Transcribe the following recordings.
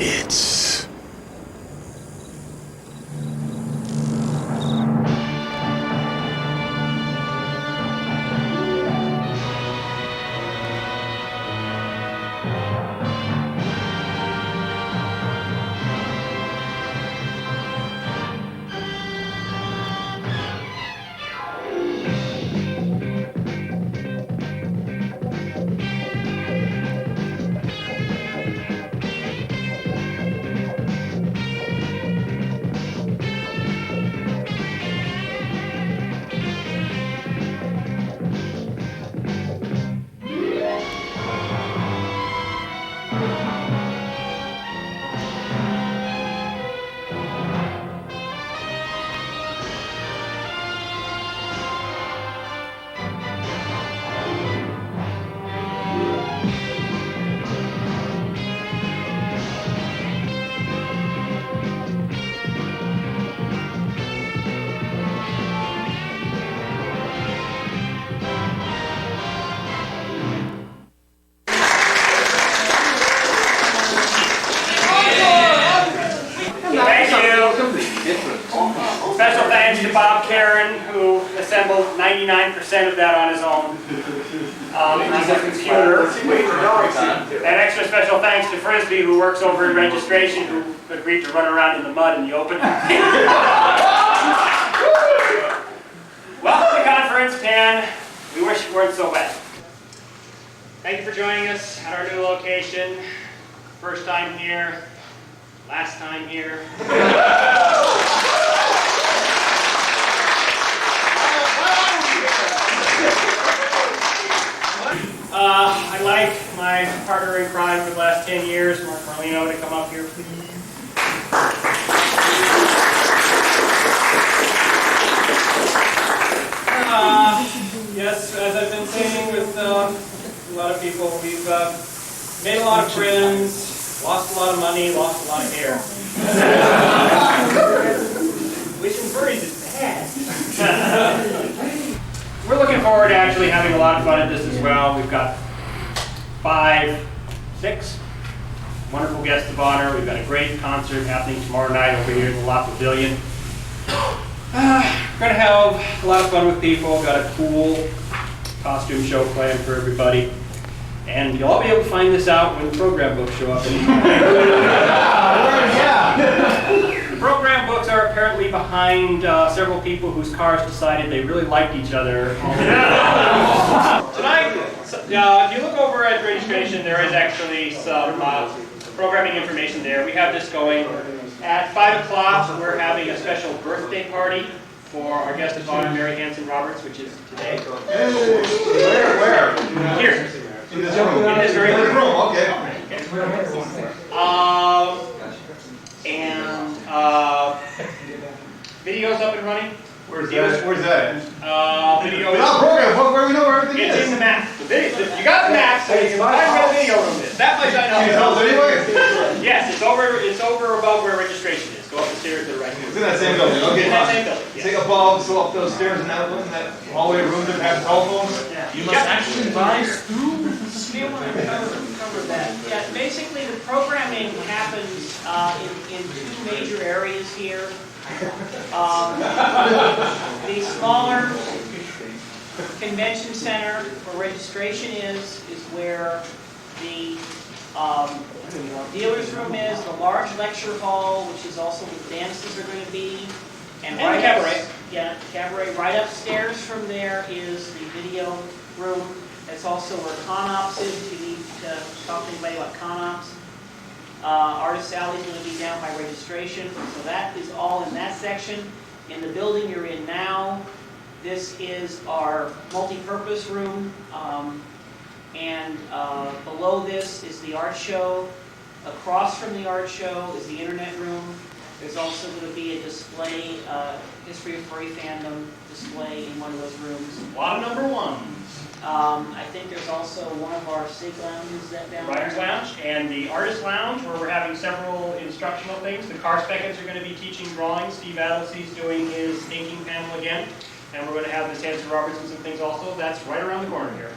It's Special thanks to Bob Karen, who assembled 99% of that on his own on his computer. And extra special thanks to Frisbee, who works over in registration, who agreed to run around in the mud in the open. Welcome to ConFURence 10. We wish it weren't so bad. Thank you for joining us at our new location. First time here, last time here. I'd like my partner in crime for the last 10 years, Mark Marlino, to come up here, please. Yes, as I've been saying with a lot of people, we've made a lot of friends, lost a lot of money, lost a lot of hair. Wishing furries is bad. We're looking forward to actually having a lot of fun at this as well. We've got 6 wonderful guests of honor. We've got a great concert happening tomorrow night over here in the La Pavilion. We're going to have a lot of fun with people. We've got a cool costume show planned for everybody. And you'll all be able to find this out when the program books show up. The program books are apparently behind several people whose cars decided they really liked each other. Tonight, if you look over at registration, there is actually some programming information there. We have this going. At 5 o'clock, we're having a special birthday party for our guest of honor, Mary Hanson Roberts, which is today. Where? Here. In this room? In this very room. Okay. And video's up and running. Where's that? Where's that? Video We're not program. Where we know where everything it's is. in the map. The video, you got the map, so you can find where the video room is. That much I know. Can you tell us anyway? Yes, it's over above where registration is. Go up the stairs to the right. It's in that same building. Okay. In that same building. Yes. It's like above, so up those stairs in that hallway room that has telephones. Yeah. You must actually rise through the steel line. Cover that. Yeah, basically the programming happens in 2 major areas here. The smaller convention center where registration is where the dealer's room is, the large lecture hall, which is also where the dances are going to be. And the cabaret. Yeah, the cabaret. Right upstairs from there is the video room. That's also where ConOps is, if you need to talk to anybody about ConOps. Artist Alley is going to be down by registration, so that is all in that section. In the building you're in now, this is our multi-purpose room, and below this is the art show. Across from the art show is the internet room. There's also going to be a display, history of furry fandom display in one of those rooms. A lot of number 1s. I think there's also one of our sig lounges that down Writer's there. Lounge and the Artist Lounge, where we're having several instructional things. The car speckets are going to be teaching drawing. Steve Adelsy's doing his inking panel again. And we're going to have Miss Hanson Roberts and some things also. That's right around the corner here.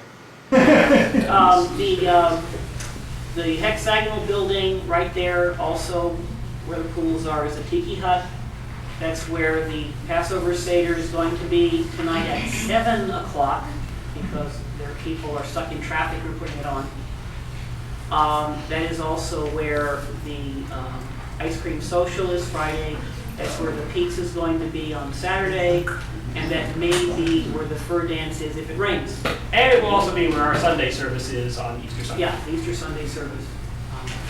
The hexagonal building right there, also where the pools are, is a tiki hut. That's where the Passover Seder is going to be tonight at 7 o'clock because their people are stuck in traffic and putting it on. That is also where the ice cream social is Friday. That's where the Peaks is going to be on Saturday. And that may be where the fur dance is if it rains. And it will also be where our Sunday service is on Easter Sunday. Yeah, the Easter Sunday service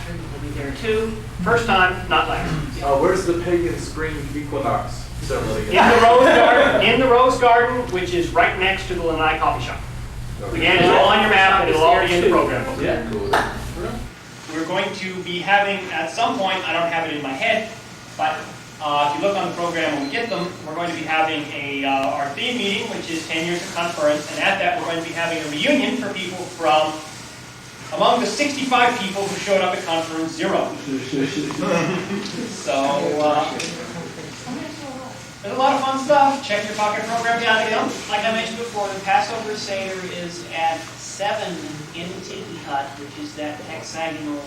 will be there too. First time, not last. Where's the pagan spring equinox ceremony? In the Rose Garden, which is right next to the Lanai Coffee Shop. Again, it's all on your map, and it'll all be in the program book. Yeah, cool. We're going to be having, at some point, I don't have it in my head, but if you look on the program when we get them, we're going to be having our theme meeting, which is 10 years of ConFURence, and at that we're going to be having a reunion for people from among the 65 people who showed up at ConFURence 0. So, there's a lot of fun stuff. Check your pocket program down again. Like I mentioned before, the Passover Seder is at 7 in the Tiki Hut, which is that hexagonal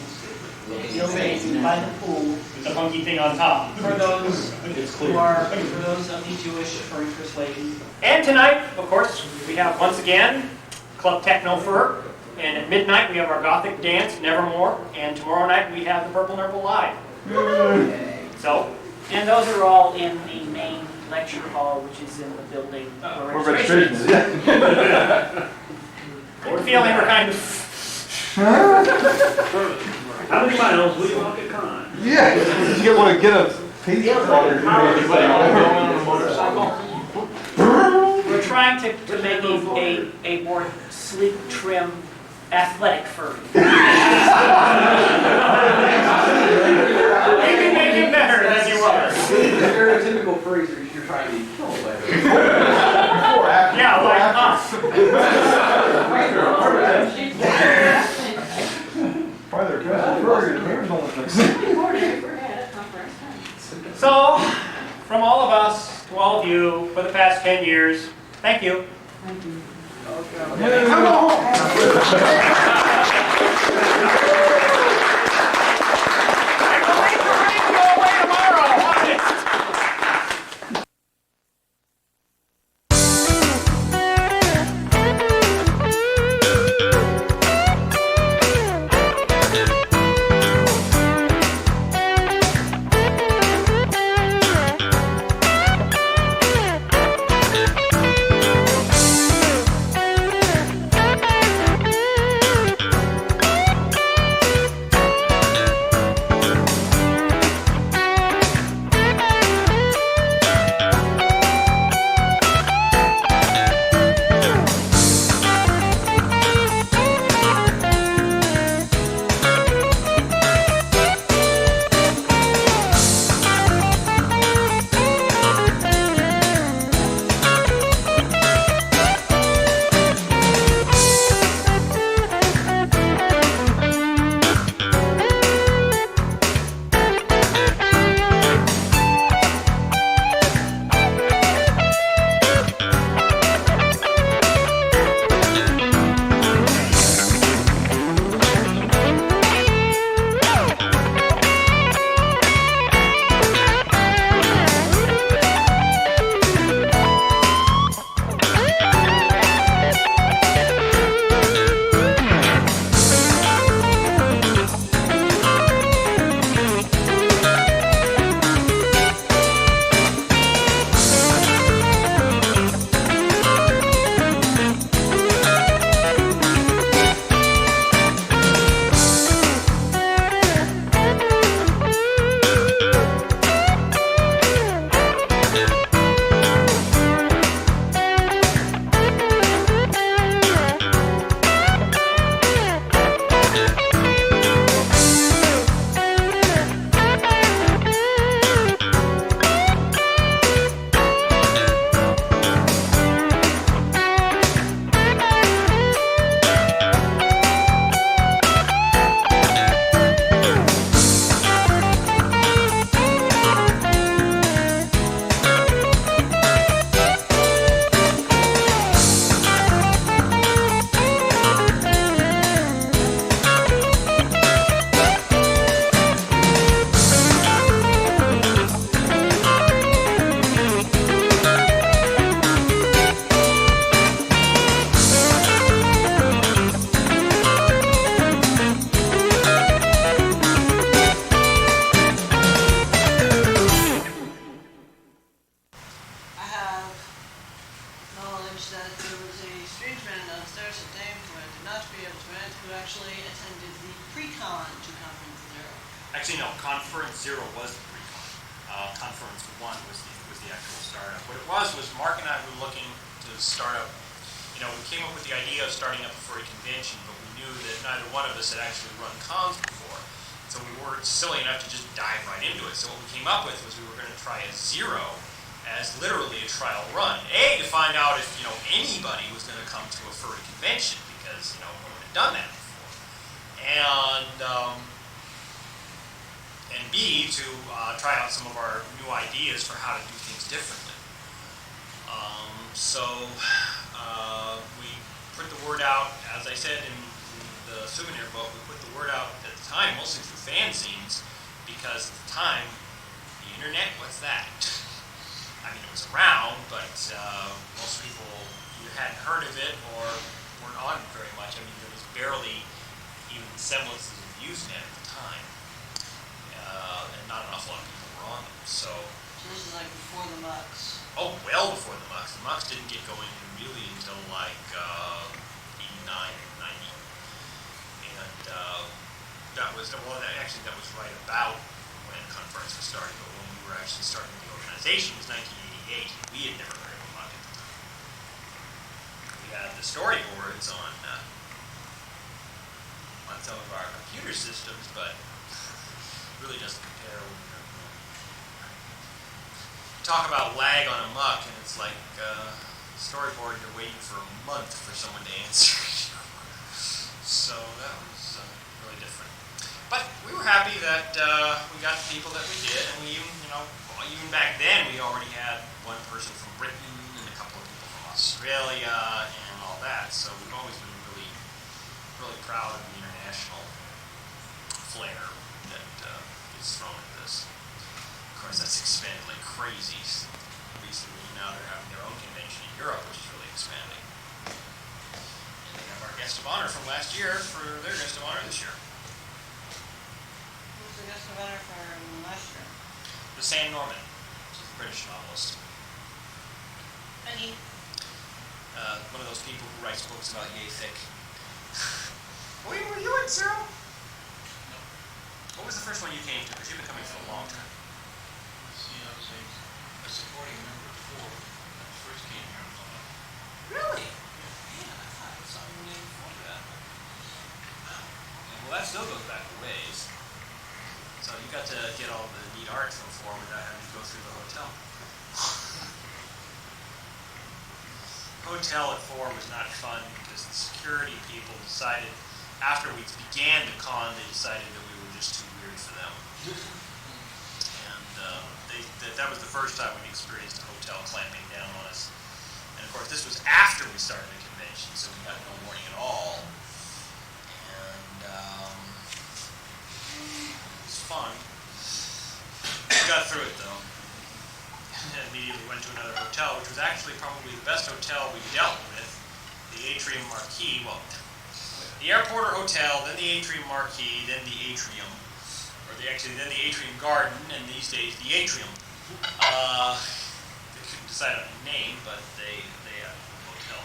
building by the pool. There's a funky thing on top. For those who are, for those of the Jewish furry persuasion. And tonight, of course, we have once again Club Techno Fur. And at midnight we have our Gothic dance, Nevermore. And tomorrow night we have the Purple Nurple Live. So, And those are all in the main lecture hall, which is in the building where Or registration is. registrations, we're feeling we're kind of... How many miles will you walk at Con? yeah. Did you want to get a piece of We're trying to make a more sleek, trim, athletic furry. We can make it better than you are. Stereotypical furries you're trying to kill later. Yeah, like us. Probably their hair's on the place. So, from all of us to all of you for the past 10 years, thank you. Come on. 0 was the pre-con. ConFURence 1 was the actual startup. What it was Mark and I were looking to start up. You know, we came up with the idea of starting up a furry convention, but we knew that neither one of us had actually run cons before. So we weren't silly enough to just dive right into it. So what we came up with was we were going to try a 0 as literally a trial run. To find out if, you know, anybody was going to come to a furry convention, because, you know, no one had done that before. And B, to try out some of our new ideas for how to do things differently. We put the word out, as I said in the souvenir book, we put the word out at the time mostly through fanzines, because at the time, the internet, what's that? I mean, it was around, but most people either hadn't heard of it or weren't on it very much. I mean, there was barely even semblances of Usenet at the time, and not an awful lot of people were on them. So this is like before the mucks. Oh, well before the mucks. The mucks didn't get going really until like 89, 90. And that was right about when ConFURence was starting, but when we were actually starting the organization was 1988. We had never heard of a muck at the time. We had the storyboards on some of our computer systems, but really doesn't compare when talk about lag on a muck, and it's like storyboard, you're waiting for a month for someone to answer. So that was really different. But we were happy that we got the people that we did, and we even, even back then we already had one person from Britain and a couple of people from Australia and all that. So we've always been really, really proud of the international flair that is thrown at this. Of course, that's expanded like crazy recently. Now they're having their own convention in Europe, which is really expanding. And they have our guest of honor from last year for their guest of honor this year. Who's the guest of honor from last year? The Sam Norman, she's a British novelist. Penny. One of those people who writes books about yay thick. Were you in Cyril? No. What was the first one you came to? Because you've been coming for a long time. See, I was a supporting member before I first came here. Really? Man, I thought it was something new before that. Well, that still goes back a ways. So you got to get all the neat art from Forum without having to go through the hotel. Hotel at Forum was not fun because the security people decided, after we began the con, they decided that we were just too weird for them. And that was the first time we experienced a hotel clamping down on us. And of course, this was after we started the convention, so we got no warning at all. And it was fun. We got through it though. And immediately went to another hotel, which was actually probably the best hotel we dealt with, the Atrium Marquis. Well, the Airport or Hotel, then the Atrium Marquis, then the Atrium, then the Atrium Garden, and these days the Atrium. They couldn't decide on a name, but they had a hotel.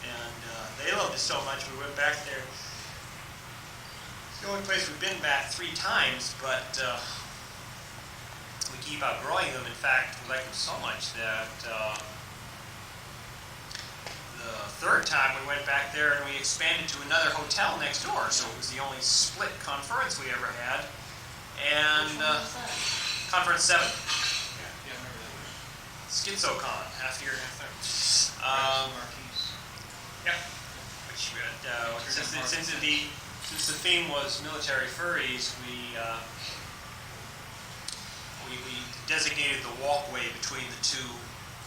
And they loved it so much, we went back there. It's the only place we've been back 3 times, but we keep outgrowing them. In fact, we like them so much that the 3rd time we went back there and we expanded to another hotel next door. So it was the only split ConFURence we ever had. And ConFURence 7. Yeah, I remember that one. SchizoCon, half year, half there. Marquise. Yeah. Which since the theme was military furries, we designated the walkway between the 2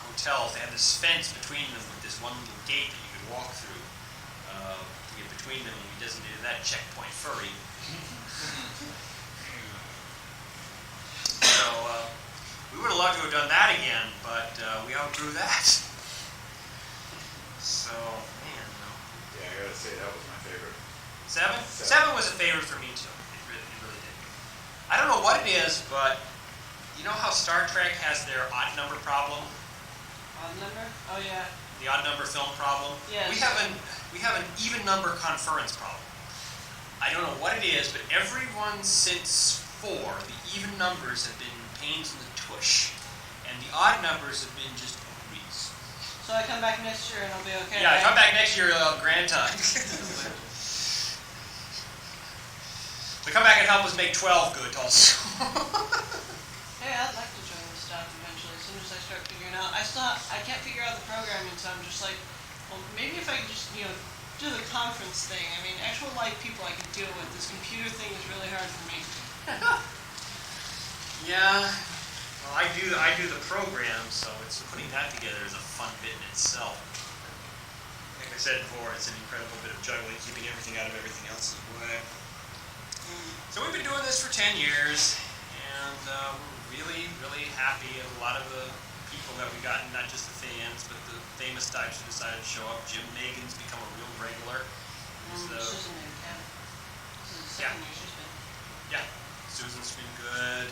hotels. They had this fence between them with this one little gate that you could walk through to get between them, and we designated that checkpoint furry. So we would have loved to have done that again, but we outgrew that. So, man, no. Yeah, I gotta say, that was my favorite. 7? 7 was a favorite for me too. It really did. I don't know what it is, but you know how Star Trek has their odd number problem? Odd number? Oh yeah. The odd number film problem? Yes. We have an even number ConFURence problem. I don't know what it is, but everyone since 4, the even numbers have been pains in the tush, and the odd numbers have been just a breeze. So I come back next year and I'll be okay. Yeah, right? come back next year, grand time. But come back and help us make 12 good also. Hey, I'd like to join the staff eventually, as soon as I start figuring out. I can't figure out the programming, so I'm just like, well, maybe if I could just, do the conference thing. I mean, actual live people I can deal with. This computer thing is really hard for me. Yeah, well, I do the program, so it's putting that together is a fun bit in itself. Like I said before, it's an incredible bit of juggling, keeping everything out of everything else's way. So we've been doing this for 10 years, and we're really, really happy. A lot of the people that we got, not just the fans, but the famous types who decided to show up. Jim Megan's become a real regular. He's the- Susan and Ken. This is the second year she's been. Yeah, Susan's been good.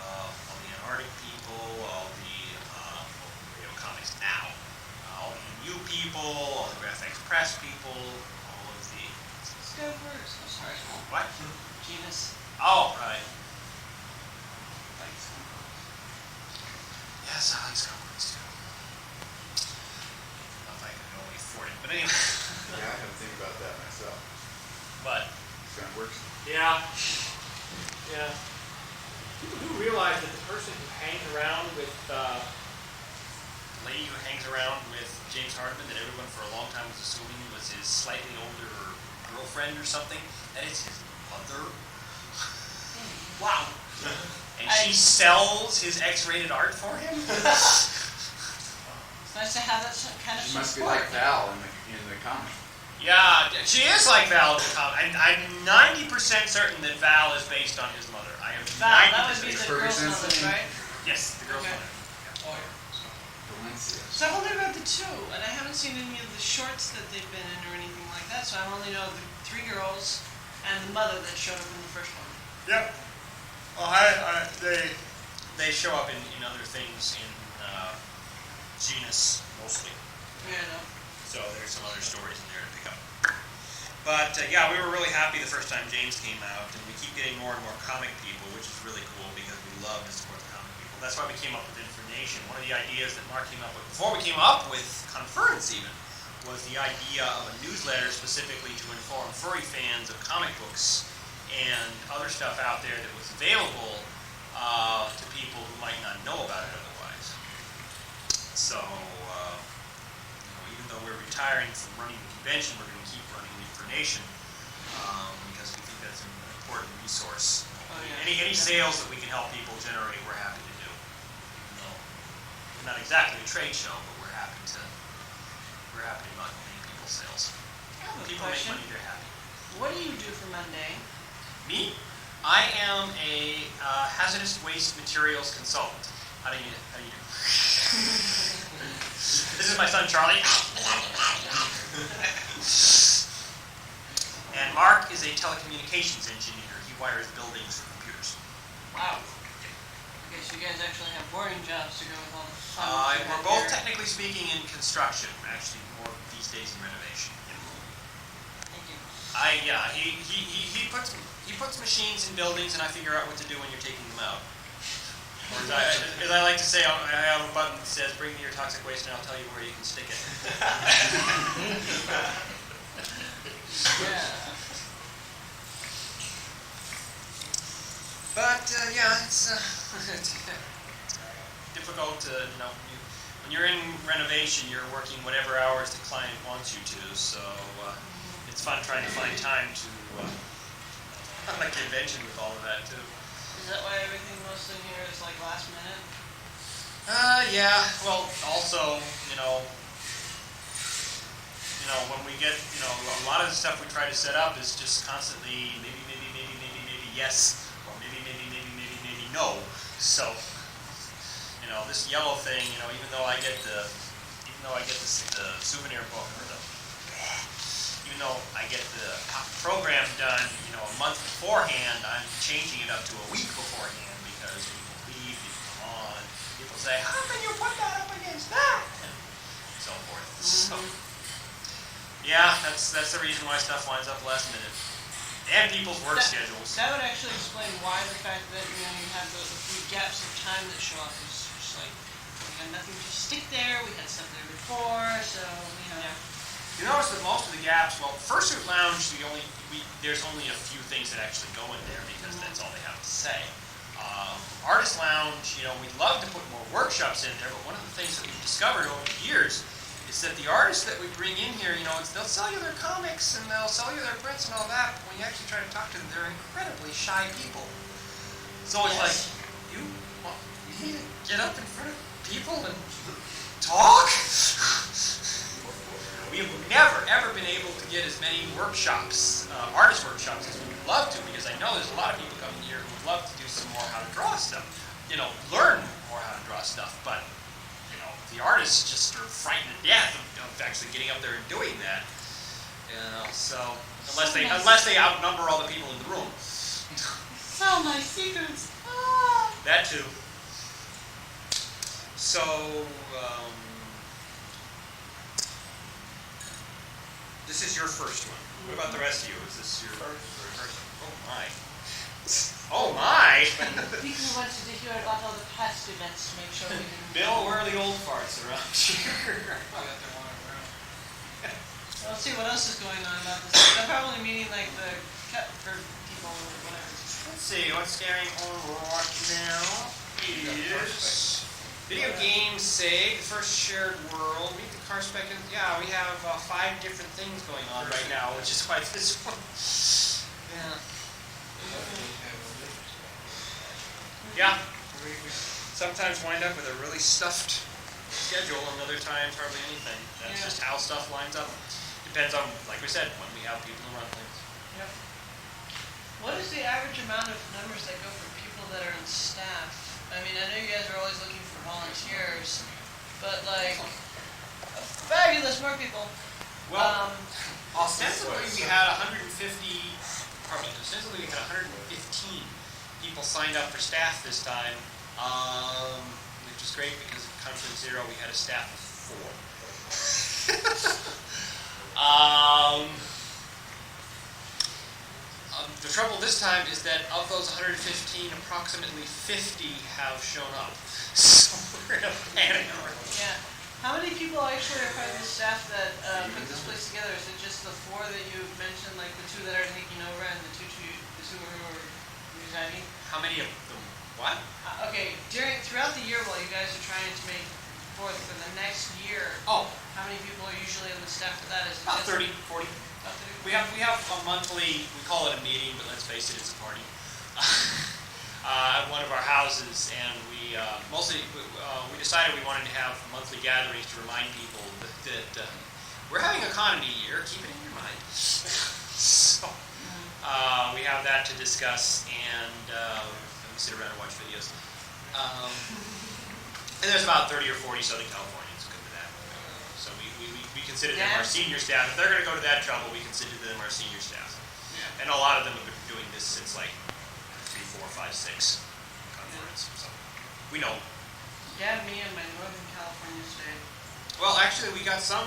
All the Antarctic people, all the Comics Now, all the new people, all the Graphics Press people, all of the Scopers. I'm sorry. what? Genus. Oh, right. Yes, I like ConFURence too. Not if I can only afford it, but anyway. Yeah, I had to think about that myself. But Kind of works. yeah. People do realize that the person who hangs around with the lady who hangs around with James Hardman, that everyone for a long time was assuming was his slightly older girlfriend or something, that is his mother. Wow. And she sells his X-rated art for him? It's nice to have that kind of She must be support. like Val in the comic. Yeah, she is like Val in the comic. I'm 90% certain that Val is based on his mother. I am Val, that would 90% be the certain. girl's mother, right? Yes, the girl's Okay. mother. Valencia. So I've only read the 2, and I haven't seen any of the shorts that they've been in or anything like that, so I only know the 3 girls and the mother that showed up in the first one. Yep. Well, they show up in other things in Genus mostly. Yeah, I know. So there's some other stories in there to pick up. But yeah, we were really happy the first time James came out, and we keep getting more and more comic people, which is really cool because we love to support the comic people. That's why we came up with Information. One of the ideas that Mark came up with, before we came up with ConFURence even, was the idea of a newsletter specifically to inform furry fans of comic books and other stuff out there that was available to people who might not know about it otherwise. So, even though we're retiring from running the convention, we're going to keep running Information because we think that's an important resource. Oh, yeah. Any sales that we can help people generate, we're happy to do. Even though we're not exactly a trade show, but we're happy to not make people's sales. I have a People make question. money, they're happy. What do you do for Monday? Me? I am a hazardous waste materials consultant. How do you do? This is my son Charlie. And Mark is a telecommunications engineer. He wires buildings for computers. Wow. Okay, so you guys actually have boring jobs to go with all the fun. you We're have both here. technically speaking in construction, actually more these days in renovation. Thank you. He puts machines in buildings, and I figure out what to do when you're taking them out. Or as I like to say, I have a button that says, "Bring me your toxic waste, and I'll tell you where you can stick it." Yeah. But yeah, it's difficult to when you're in renovation, you're working whatever hours the client wants you to. So it's fun trying to find time to have a convention with all of that too. Is that why everything most in here is like last minute? Yeah. Well, also, when we get, a lot of the stuff we try to set up is just constantly maybe yes, or maybe no. So, this yellow thing, even though I get the souvenir book or even though I get the program done, a month beforehand, I'm changing it up to a week beforehand because people leave, people come on, people say, "How can you put that up against that?" and so forth. So, yeah, that's the reason why stuff winds up last minute. and people's work That- schedules. That would actually explain why the fact that, you have the few gaps of time that show up is just like, we had nothing to stick there, we had stuff there before, so, You notice that most of the gaps, well, Fursuit Lounge, there's only a few things that actually go in there because that's all they have to say. Artist Lounge, we'd love to put more workshops in there, but one of the things that we've discovered over the years is that the artists that we bring in here, they'll sell you their comics and they'll sell you their prints and all that, but when you actually try to talk to them, they're incredibly shy people. So it's like, you need to get up in front of people and talk? We've never, ever been able to get as many workshops, artist workshops, as we would love to, because I know there's a lot of people coming here who would love to do some more how to draw stuff, learn more how to draw stuff, but, the artists just are frightened to death of actually getting up there and doing that, so, unless they outnumber all the people in the room. sell my secrets. Ah. That too. So, this is your first one. What about the rest of you? Is this your first? Oh my. Oh my! People wanted to hear about all the past events to make sure we didn't. Bill, where are the old farts around here? Let's see what else is going on about this. They're probably meaning like the cut for people or whatever. Let's see, what's going on right now is video games, SIG, the first shared world, meet the car spec. Yeah, we have 5 different things going on right now, which is quite this one. Yeah. Yeah. We sometimes wind up with a really stuffed schedule, and other times hardly anything. That's just how stuff lines up. Depends on, like we said, when we have people to run things. Yep. What is the average amount of numbers that go for people that are on staff? I mean, I know you guys are always looking for volunteers, but like, fabulous, more people. Well, ostensibly we had ostensibly we had 115 people signed up for staff this time, which was great because at Conference Zero we had a staff of 4. The trouble this time is that of those 115, approximately 50 have shown up. So we're in a panic. Yeah. How many people actually are part of the staff that put this place together? Is it just the 4 that you mentioned, like the 2 that are taking over and the two who are resigning? How many of them? What? Okay, throughout the year while you guys are trying to make forth for the next year, Oh, how many people are usually on the staff for that? Is it about just 30, 40. about 30? We have a monthly, we call it a meeting, but let's face it, it's a party. At one of our houses, and we we decided we wanted to have monthly gatherings to remind people that we're having economy year. Keep it in your mind. So we have that to discuss, and we sit around and watch videos. And there's about 30 or 40 Southern Californians who come to that. So we consider them our senior staff. If they're going to go to that trouble, we consider them our senior staff. Yeah. And a lot of them have been doing this since like 3, 4, 5, 6 ConFURence. So we know. Yeah, me and my Northern California state. Well, actually, we got some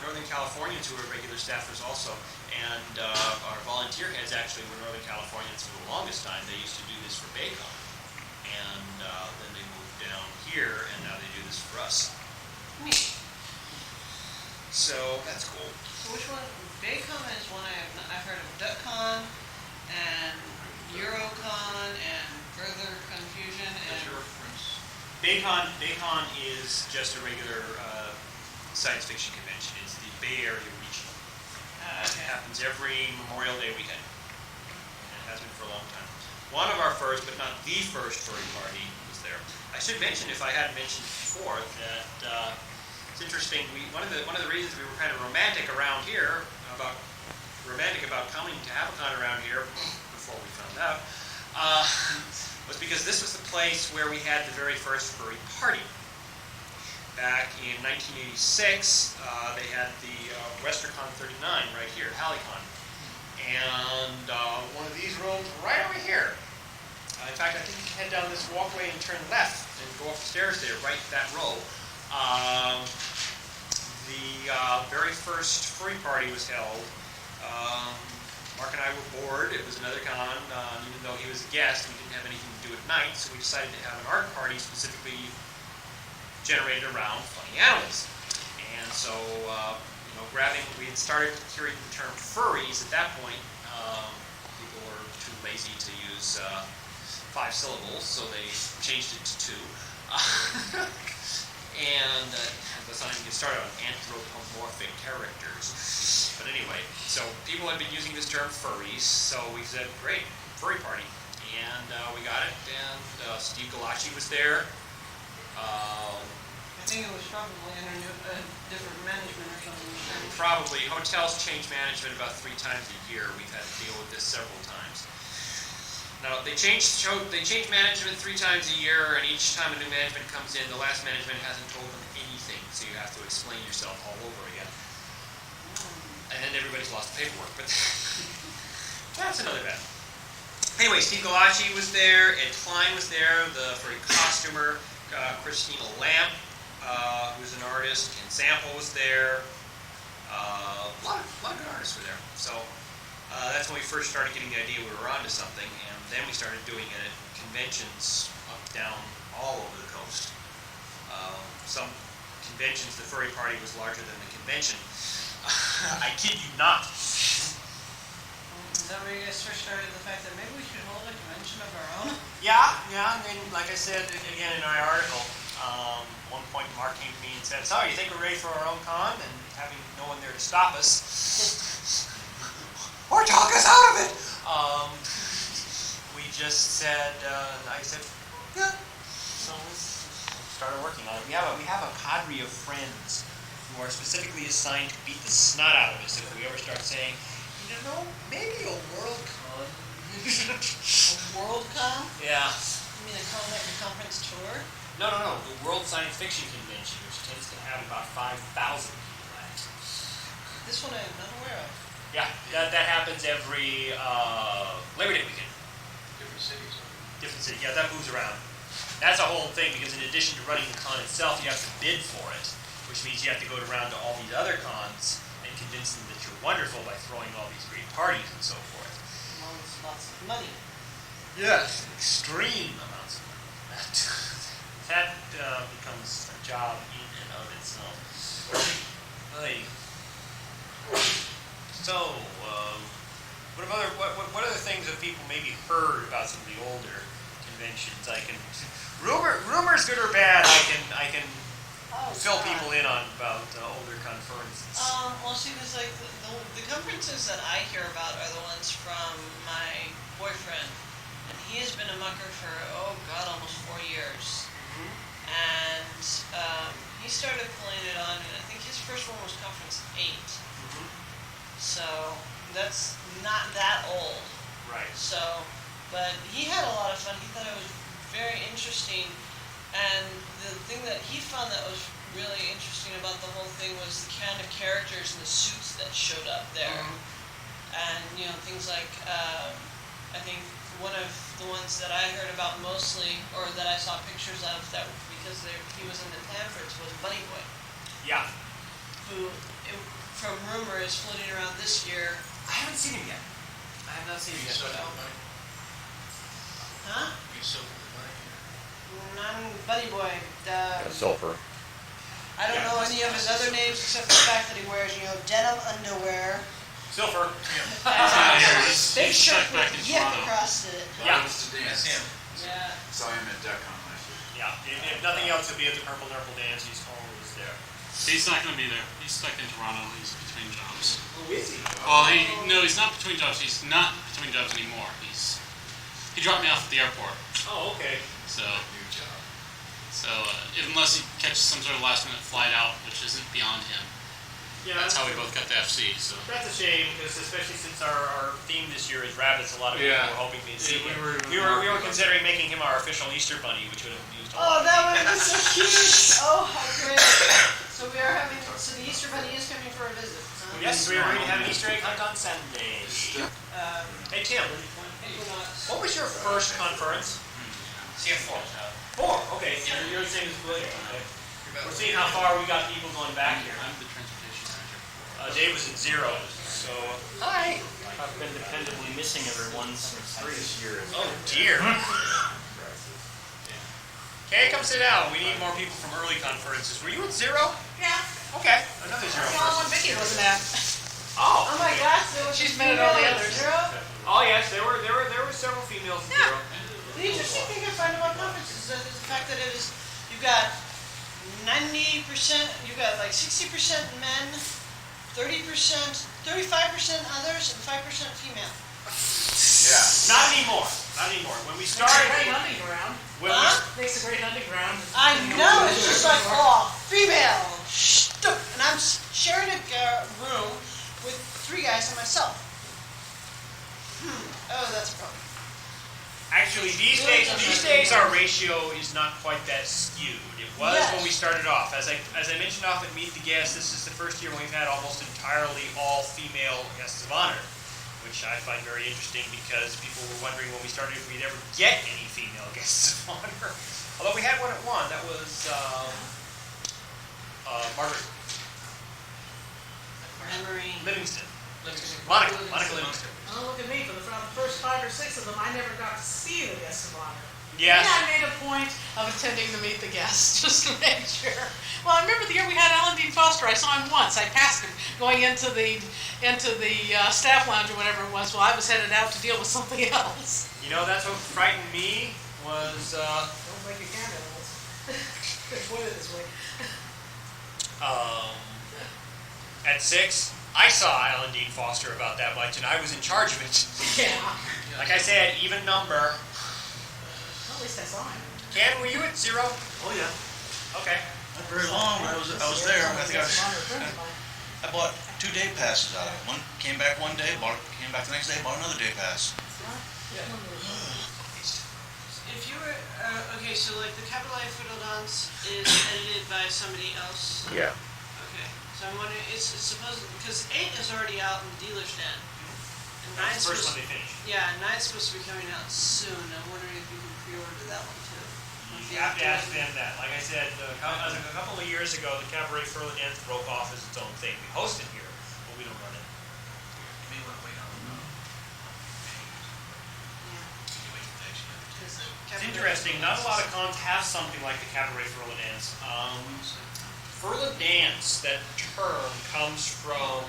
Northern Californians who are regular staffers also. And our volunteer heads actually were Northern Californians for the longest time. They used to do this for Baycon. And then they moved down here, and now they do this for us. Neat. So that's cool. So which one? Baycon is one I've heard of. DuckCon and Eurocon and Further Confusion and. Baycon is just a regular science fiction convention. It's the Bay Area Regional. It happens every Memorial Day weekend. And it has been for a long time. One of our first, but not the first furry party was there. I should mention, if I hadn't mentioned before, that it's interesting. One of the reasons we were kind of romantic about coming to HapaCon around here before we found out was because this was the place where we had the very first furry party. Back in 1986, they had the WesterCon 39 right here, HaliCon. And one of these rooms right over here. In fact, I think you can head down this walkway and turn left and go up the stairs there, right that row. The very first furry party was held. Mark and I were bored. It was another con. Even though he was a guest, we didn't have anything to do at night, so we decided to have an art party specifically generated around funny animals. And so, we had started hearing the term furries at that point. People were too lazy to use 5 syllables, so they changed it to 2. And let's not even get started on anthropomorphic characters. But anyway, so people had been using this term furries, so we said, great, furry party. And we got it, and Steve Galachi was there. I think it was probably under different management or something. Probably. Hotels change management about 3 times a year. We've had to deal with this several times. Now, they change management 3 times a year, and each time a new management comes in, the last management hasn't told them anything, so you have to explain yourself all over again. And then everybody's lost the paperwork, but that's another bad. Anyway, Steve Galachi was there, Ed Klein was there, the furry costumer, Christina Lamp, who's an artist, Ken Sample was there. A lot of good artists were there. So that's when we first started getting the idea we were onto something, and then we started doing it at conventions up, down, all over the coast. Some conventions, the furry party was larger than the convention. I kid you not. Is that where you guys first started the fact that maybe we should hold a convention of our own? Yeah, and then, like I said again in our article, one point Mark came to me and said, "So, you think we're ready for our own con?" And having no one there to stop us, or talk us out of it, we just said, I said, yeah. So we started working on it. We have a cadre of friends who are specifically assigned to beat the snot out of us if we ever start saying, maybe a world con. A world con? Yeah. You mean a con like a conference tour? No. The World Science Fiction Convention, which tends to have about 5,000 people at it. This one I'm not aware of. Yeah, that happens every Labor Day weekend. Different cities. Different city. Yeah, that moves around. That's a whole thing because in addition to running the con itself, you have to bid for it, which means you have to go around to all these other cons and convince them that you're wonderful by throwing all these great parties and so forth. Well, it's lots of money. Yes, extreme amounts of money. That becomes a job in and of itself. Hey. So, what other things have people maybe heard about some of the older conventions? Rumors, good or bad, I can fill people in on about older conferences. Well, see, because like the conferences that I hear about are the ones from my boyfriend, and he has been a mucker for almost 4 years. And he started pulling it on, and I think his first one was Conference 8. So that's not that old. Right. So, but he had a lot of fun. He thought it was very interesting. And the thing that he found that was really interesting about the whole thing was the kind of characters and the suits that showed up there. And, things like, I think one of the ones that I heard about mostly, or that I saw pictures of, that because he was in the Ten Furry Years, was Bunny Boy. Yeah. Who, from rumor, is floating around this year. I haven't seen him yet. I have not seen him yet. Huh? You sold the money. Not Bunny Boy. Sulfur. I don't know any of his other names except for the fact that he wears, denim underwear. Silver. Big shirt with yip across it. Yeah. That's him. Yeah. Saw him at DECCON last year. Yeah. If nothing else, he'll be at the Purple Nurple dance. He's always there. He's not going to be there. He's stuck in Toronto. He's between jobs. Who is he? Well, he's not between jobs. He's not between jobs anymore. He dropped me off at the airport. Oh, okay. So, New job. unless he catches some sort of last-minute flight out, which isn't beyond him. Yeah, That's how we both got the FC. So that's a shame, because especially since our theme this year is rabbits, a lot of people were hoping to see him. We were considering making him our official Easter bunny, which would have used a lot. Oh, that would have been so cute. Oh, how great. So the Easter Bunny is coming for a visit. Huh? Yes, we are going to have an Easter egg hunt on Sunday. Hey Tim, what was your first ConFURence? CF4. 4. Okay, so you're the same as William. Okay. We're seeing how far we got people going back here. I'm the transportation manager. Dave was at 0. So Hi. I've been dependably missing everyone since 3. Oh dear. Okay, come sit down. We need more people from early conferences. Were you at 0? Yeah. Okay, another 0 That's the only one person. Vicky wasn't at. Oh. Oh my gosh, there was She's a met all the female at others. 0. Oh yes, there were several females at Yeah. 0. The interesting thing I find about conferences is the fact that it is, you've got 90%, you've got like 60% men, 30%, 35% others, and 5% female. Yeah. Not anymore. Not anymore. When we started, hunting ground. when Huh? Makes a great hunting ground. I know, it's just like, oh, female, and I'm sharing a room with 3 guys and myself. Oh, that's a problem. actually these days our ratio is not quite that skewed. It was when we started off. As I mentioned off at Meet the Guests, this is the first year when we've had almost entirely all female guests of honor, which I find very interesting because people were wondering when we started if we'd ever get any female guests of honor. Although we had one at 1, that was Margaret Memory. Livingston. Monica Livingston. Oh, look at me, for the first 5 or 6 of them, I never got to see the guest of honor. Yes. Yeah, I made a point of attending to meet the guests, just to make sure. Well, I remember the year we had Alan Dean Foster, I saw him once, I passed him going into the staff lounge or whatever it was, while I was headed out to deal with something else. You know, that's what frightened me was Don't break your candles. Put it this way. at 6, I saw Alan Dean Foster about that much, and I was in charge of it. Yeah. Like I said, even number. Well, at least I saw him. Ken, were you at 0? Oh, yeah. Okay. Not very long, but I was there. I think I bought 2 day passes out of it. One came back one day, came back the next day, bought another day pass. If you were, okay, so like the Capital Fiddle Dance is edited by somebody else? Yeah. Okay, so I'm wondering, it's supposed, because 8 is already out in the dealer's den. And 9's That's the first supposed, one they finished. yeah, and 9's supposed to be coming out soon. I'm wondering if you can pre-order that one too. You have to ask them that. Like I said, a couple of years ago, the Cabaret Furley Dance broke off as its own thing. We host it here, but we don't run it. You may want to wait on the you wait till next year. It's interesting. Not a lot of cons have something like the Cabaret Furley Dance. Furley Dance, that term comes from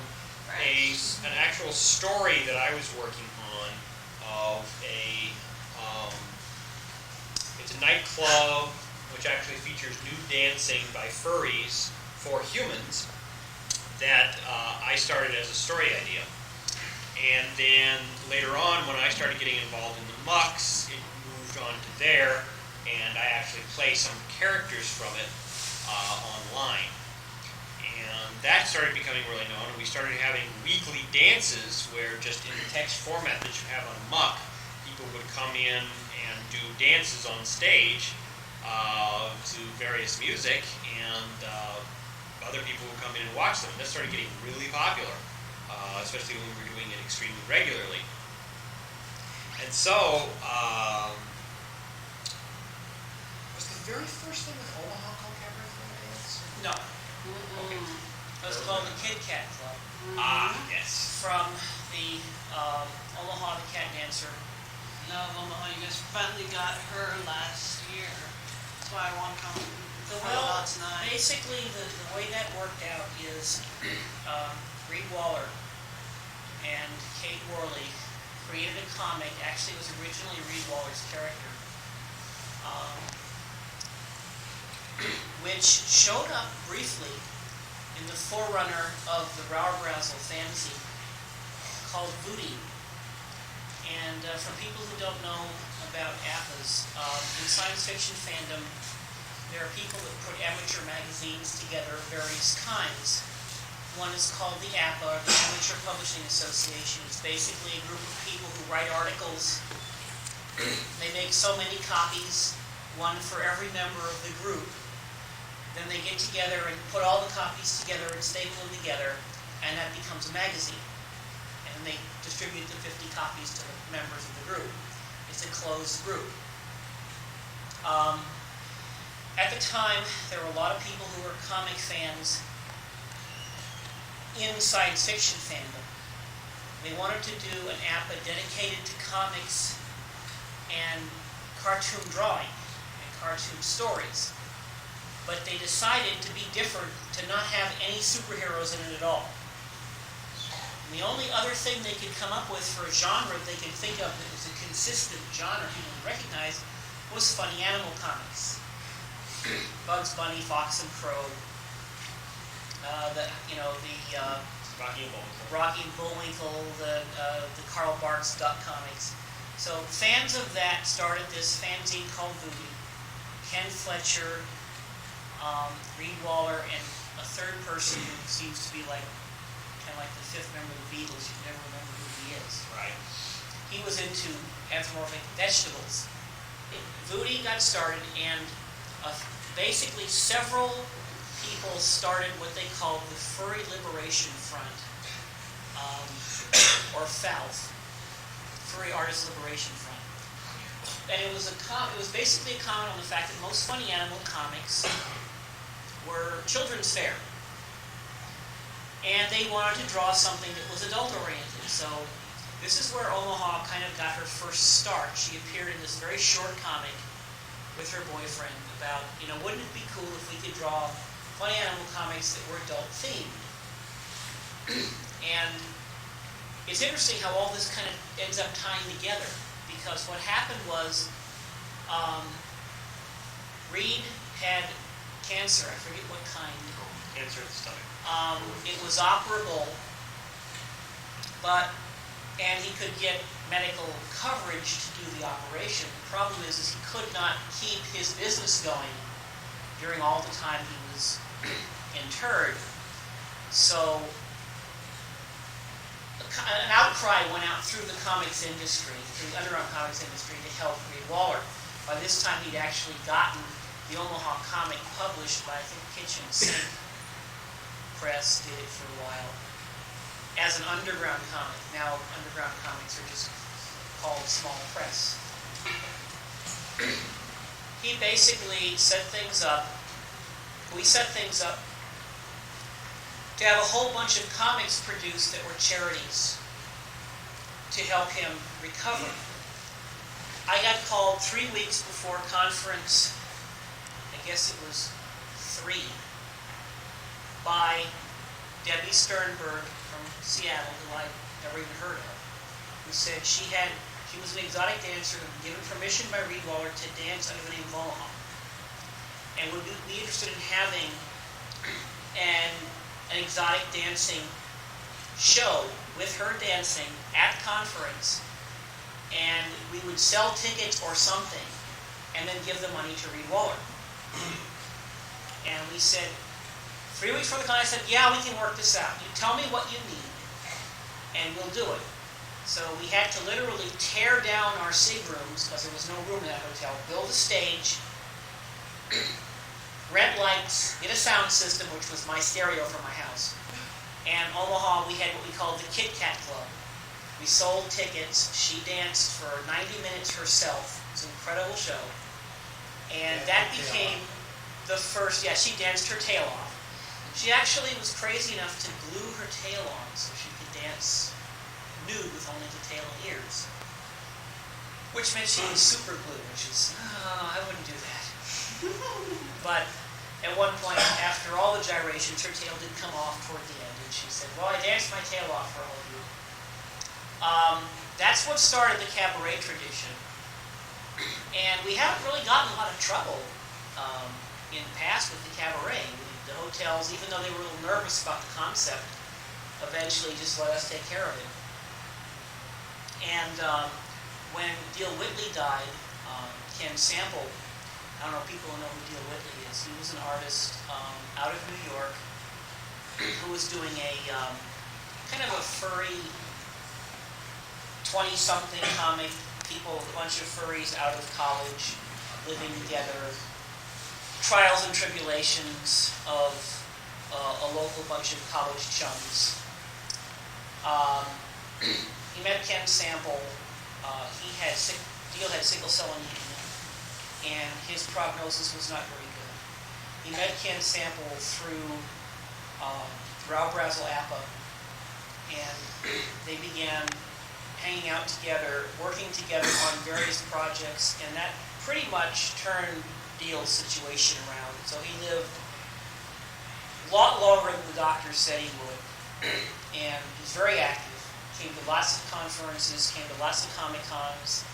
an actual story that I was working on of it's a nightclub which actually features nude dancing by furries for humans that I started as a story idea. And then later on, when I started getting involved in the mucks, it moved on to there, and I actually play some characters from it online. And that started becoming really known, and we started having weekly dances where just in the text format that you have on a muck, people would come in and do dances on stage to various music, and other people would come in and watch them. And that started getting really popular, especially when we were doing it extremely regularly. And so, was the very first thing with Omaha called Cabaret Furley Dance? No. It was called the Kid Cat Club. Ah, yes. From the Omaha the Cat Dancer. No, Omaha, you guys finally got her last year. That's why I want to come. Well, basically the way that worked out is Reed Waller and Kate Worley created a comic. Actually, it was originally Reed Waller's character, which showed up briefly in the forerunner of the Rauer-Brazel fantasy called Voodoo. And for people who don't know about APPAs, in science fiction fandom, there are people that put amateur magazines together of various kinds. One is called the APPA, or the Amateur Publishing Association. It's basically a group of people who write articles. They make so many copies, one for every member of the group. Then they get together and put all the copies together and staple them together, and that becomes a magazine. And they distribute the 50 copies to the members of the group. It's a closed group. At the time, there were a lot of people who were comic fans in science fiction fandom. They wanted to do an app dedicated to comics and cartoon drawing and cartoon stories. But they decided to be different, to not have any superheroes in it at all. And the only other thing they could come up with for a genre they could think of that was a consistent genre people would recognize was funny animal comics. Bugs Bunny, Fox and Crow, Rocky and Bullwinkle, the Karl Barks Duck comics. So fans of that started this fanzine called Voodoo. Ken Fletcher, Reed Waller, and a third person who seems to be like kind of like the fifth member of the Beatles. You can never remember who he is. Right. He was into anthropomorphic vegetables. Voodoo got started, and basically several people started what they called the Furry Liberation Front, or FALF, Furry Artist Liberation Front. And it was basically a comment on the fact that most funny animal comics were children's fare. And they wanted to draw something that was adult-oriented. So this is where Omaha kind of got her first start. She appeared in this very short comic with her boyfriend about, wouldn't it be cool if we could draw funny animal comics that were adult-themed? And it's interesting how all this kind of ends up tying together, because what happened was Reed had cancer. I forget what kind. Cancer of the stomach. It was operable, and he could get medical coverage to do the operation. The problem is he could not keep his business going during all the time he was interred. So an outcry went out through the comics industry, through the underground comics industry, to help Reed Waller. By this time, he'd actually gotten the Omaha comic published by, I think, Kitchen Sink Press did it for a while, as an underground comic. Now, underground comics are just called small press. He basically set things up. We set things up to have a whole bunch of comics produced that were charities to help him recover. I got called 3 weeks before ConFURence, I guess it was 3, by Debbie Sternberg from Seattle, who I'd never even heard of, who said she was an exotic dancer and given permission by Reed Waller to dance under the name of Omaha, and would be interested in having an exotic dancing show with her dancing at ConFURence, and we would sell tickets or something, and then give the money to Reed Waller. And we said, 3 weeks before the con, I said, yeah, we can work this out. You tell me what you need, and we'll do it. So we had to literally tear down our SIG rooms, because there was no room in that hotel, build a stage, rent lights, get a sound system, which was my stereo from my house. And Omaha, we had what we called the Kit Kat Club. We sold tickets. She danced for 90 minutes herself. It was an incredible show. And that became the first, she danced her tail off. She actually was crazy enough to glue her tail on so she could dance nude with only the tail and ears. Which meant she was super glue, which is, I wouldn't do that. But at one point, after all the gyrations, her tail did come off toward the end, and she said, well, I danced my tail off for all of you. That's what started the cabaret tradition. And we haven't really gotten a lot of trouble in the past with the cabaret. The hotels, even though they were a little nervous about the concept, eventually just let us take care of it. And when Deal Whitley died, Ken Sample, I don't know if people know who Deal Whitley is. He was an artist out of New York who was doing a kind of a furry 20-something comic. People, a bunch of furries out of college, living together, trials and tribulations of a local bunch of college chums. He met Ken Sample. Deal had sickle cell anemia, and his prognosis was not very good. He met Ken Sample through Al Brazel Appa. and they began hanging out together, working together on various projects, and that pretty much turned Deal's situation around. So he lived a lot longer than the doctor said he would, and he's very active. Came to lots of conferences, came to lots of Comic-Cons.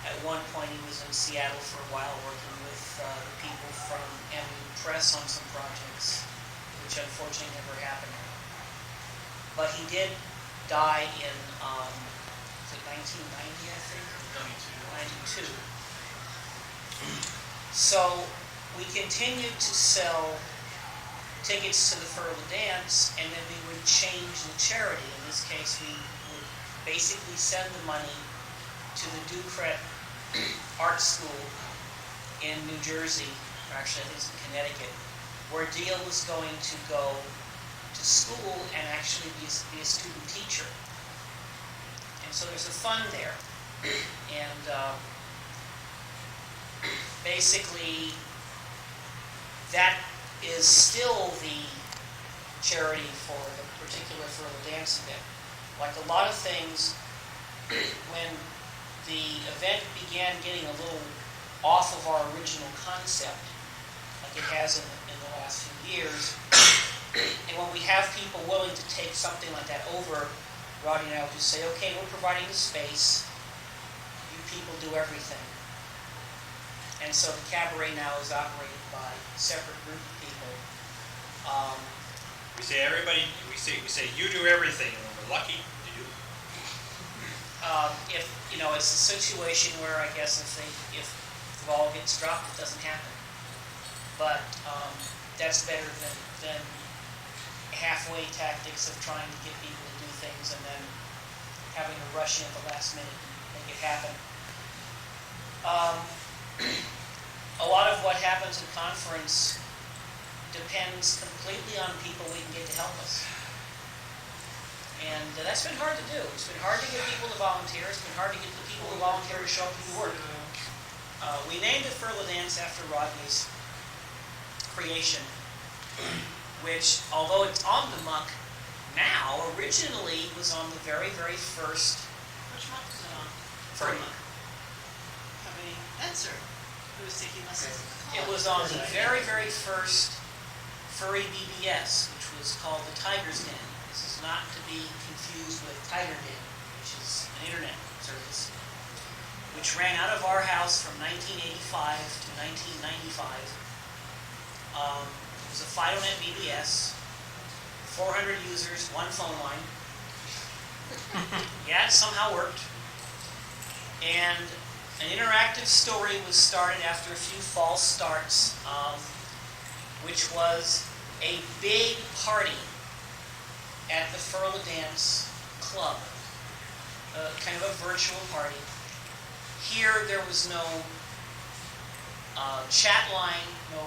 At one point he was in Seattle for a while working with the people from Amity Press on some projects, which unfortunately never happened. But he did die in, was it 1990, I think? 92. So we continued to sell tickets to the Furl Dance, and then we would change the charity. In this case, we would basically send the money to the Ducret Art School in New Jersey, or actually I think it's in Connecticut, where Deal was going to go to school and actually be a student teacher. And so there's a fund there. And basically, that is still the charity for the particular Furl Dance event. Like a lot of things, when the event began getting a little off of our original concept, like it has in the last few years, and when we have people willing to take something like that over, Rodney and I will just say, okay, we're providing the space, you people do everything. And so the cabaret now is operated by a separate group of people. We say everybody, we say you do everything, and when we're lucky, you do. If, you know, it's a situation where I guess if the ball gets dropped, it doesn't happen. But that's better than halfway tactics of trying to get people to do things and then having to rush in at the last minute and make it happen. A lot of what happens in ConFURence depends completely on people we can get to help us. And that's been hard to do. It's been hard to get people to volunteer. It's been hard to get the people who volunteer to show up and do work. We named it Furl Dance after Rodney's creation, which, although it's on the muck now, originally was on the very, very first Which month is it on? Furry Muck. How many? Answer. Who was taking lessons? It was on the very, very first Furry BBS, which was called the Tiger's Den. This is not to be confused with Tiger Den, which is an internet service, which ran out of our house from 1985 to 1995. It was a FidoNet BBS, 400 users, one phone line. Yeah, it somehow worked. And an interactive story was started after a few false starts, which was a big party at the Furl Dance Club, kind of a virtual party. Here there was no chat line, no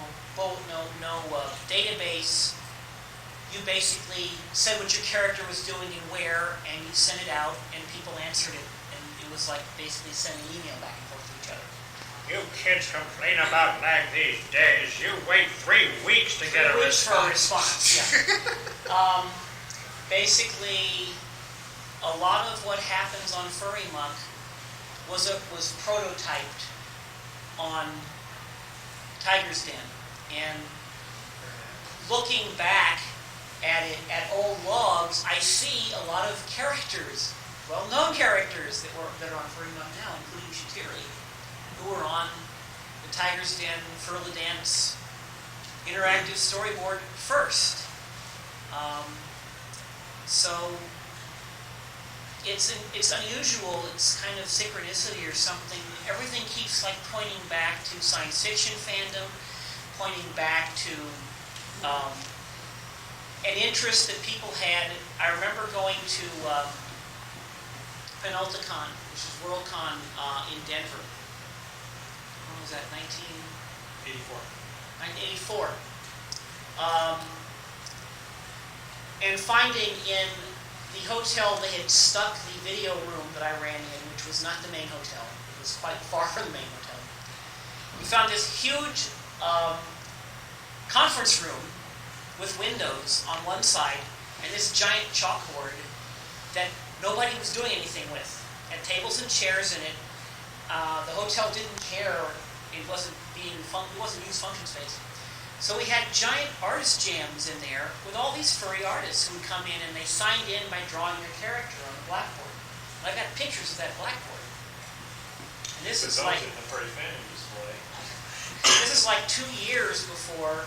database. You basically said what your character was doing and where, and you sent it out, and people answered it. And it was like basically sending email back and forth to each other. You kids complain about lag these days. You wait 3 weeks to get a 3 weeks for a response. response, yeah. Basically, a lot of what happens on Furry Muck was prototyped on Tiger's Den. And looking back at it, at old logs, I see a lot of characters, well-known characters that are on Furry Muck now, including Shatiri, who were on the Tiger's Den Furl Dance interactive storyboard first. So it's unusual. It's kind of synchronicity or something. Everything keeps like pointing back to science fiction fandom, pointing back to an interest that people had. I remember going to Penulticon, which is Worldcon in Denver. When was that? 1984. And finding in the hotel they had stuck the video room that I ran in, which was not the main hotel. It was quite far from the main hotel. We found this huge conference room with windows on one side and this giant chalkboard that nobody was doing anything with. Had tables and chairs in it. The hotel didn't care. It wasn't used function space. So we had giant artist jams in there with all these furry artists who would come in and they signed in by drawing their character on the blackboard. And I got pictures of that blackboard. And this is like the furry fan display. this is like 2 years before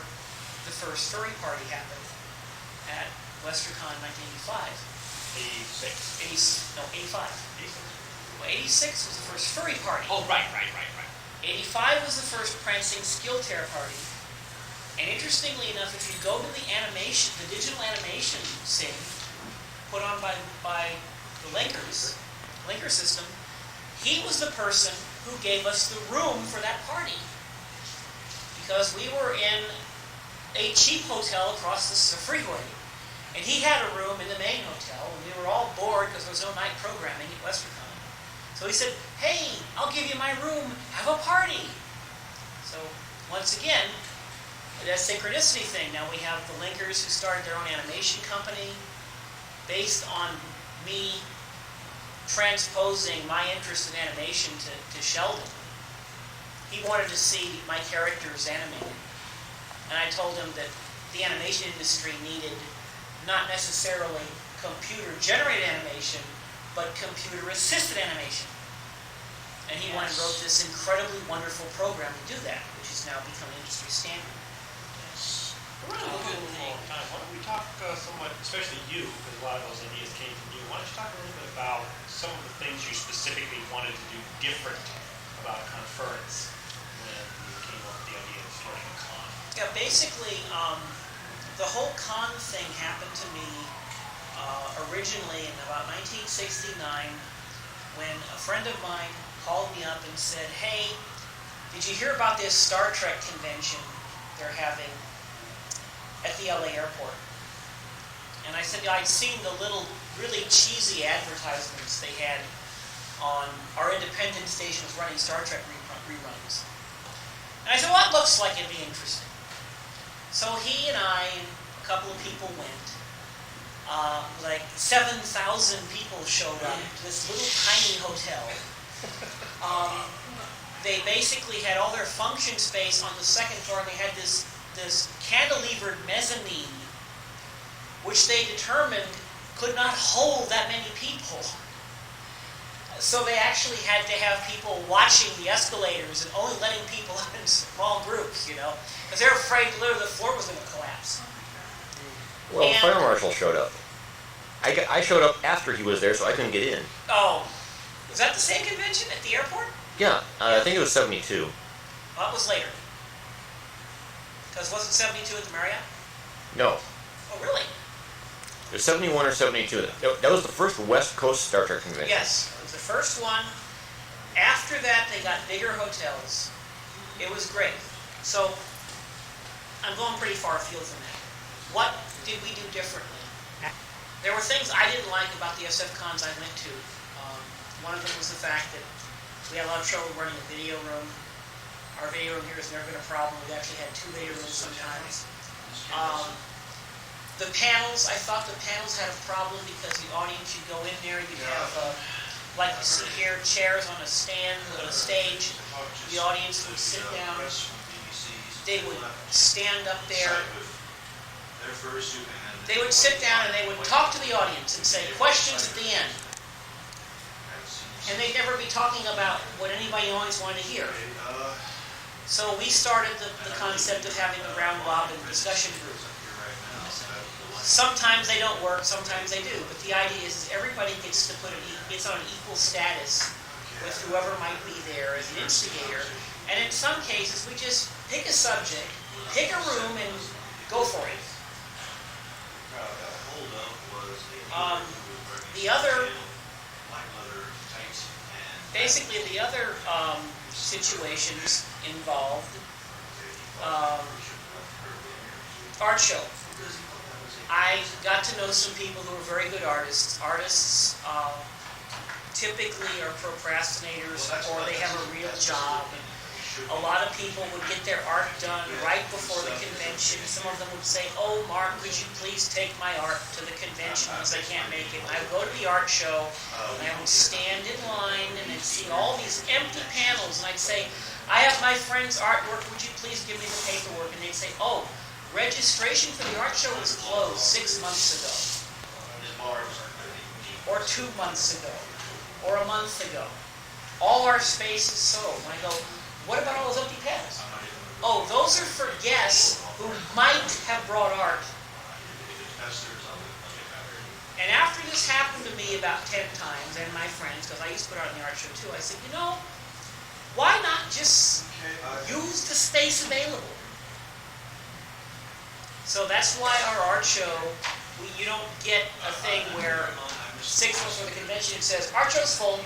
the first furry party happened at WesterCon 1985. 86. 85. Well, 86 was the first furry party. Oh, right. 85 was the first prancing skill tear party. And interestingly enough, if you go to the animation, the digital animation scene put on by the Linker system, he was the person who gave us the room for that party. Because we were in a cheap hotel across the freeway. And he had a room in the main hotel, and we were all bored because there was no night programming at WesterCon. So he said, hey, I'll give you my room, have a party. So once again, that synchronicity thing. Now we have the Linkers who started their own animation company based on me transposing my interest in animation to Sheldon. He wanted to see my characters animated. And I told him that the animation industry needed not necessarily computer-generated animation, but computer-assisted animation. And he went and wrote this incredibly wonderful program to do that, which is now becoming industry standard. We're running a little long time. Why don't we talk somewhat, especially you, because a lot of those ideas came from you. Why don't you talk a little bit about some of the things you specifically wanted to do different about ConFURence when you came up with the idea of starting a con? Yeah, basically, the whole con thing happened to me originally in about 1969 when a friend of mine called me up and said, hey, did you hear about this Star Trek convention they're having at the LA airport? And I said, I'd seen the little really cheesy advertisements they had on our independent station was running Star Trek reruns. And I said, well, it looks like it'd be interesting. So he and I and a couple of people went. Like 7,000 people showed up to this little tiny hotel. They basically had all their function space on the second floor, and they had this cantilevered mezzanine, which they determined could not hold that many people. So they actually had to have people watching the escalators and only letting people up in small groups, because they're afraid literally the floor was going to collapse. Well, the fire marshal showed up. I showed up after he was there, so I couldn't get in. Oh, was that the same convention at the airport? Yeah, I think it was 72. Well, it was later. Because wasn't 72 at the Marriott? No. Oh, really? It was 71 or 72. That was the first West Coast Star Trek convention. Yes, it was the first one. After that, they got bigger hotels. It was great. So, I'm going pretty far afield from that. What did we do differently? There were things I didn't like about the SF cons I went to. One of them was the fact that we had a lot of trouble running a video room. Our video room here has never been a problem. We actually had 2 video rooms sometimes. The panels, I thought the panels had a problem because the audience, you go in there, you have, like you see here, chairs on a stand with a stage. The audience would sit down. They would stand up there. They would sit down and they would talk to the audience and say questions at the end. And they'd never be talking about what anybody always wanted to hear. So we started the concept of having a round robin discussion group. Sometimes they don't work, sometimes they do, but the idea is everybody gets to gets on an equal status with whoever might be there as an instigator. And in some cases, we just pick a subject, pick a room, and go for it. Basically the other situations involved art show. I got to know some people who are very good artists. Artists typically are procrastinators or they have a real job. a lot of people would get their art done right before the convention. Some of them would say, "Oh, Mark, could you please take my art to the convention once I can't make it?" And I would go to the art show, and I would stand in line, and I'd see all these empty panels, and I'd say, "I have my friend's artwork, would you please give me the paperwork?" And they'd say, "Oh, registration for the art show was closed 6 months ago, or 2 months ago, or a month ago. All our space is sold." And I go, "What about all those empty panels?" "Oh, those are for guests who might have brought art." And after this happened to me about 10 times, and my friends, because I used to put art on the art show too, I said, why not just use the space available? So that's why our art show, you don't get a thing where 6 months before the convention it says, "Art show's full,"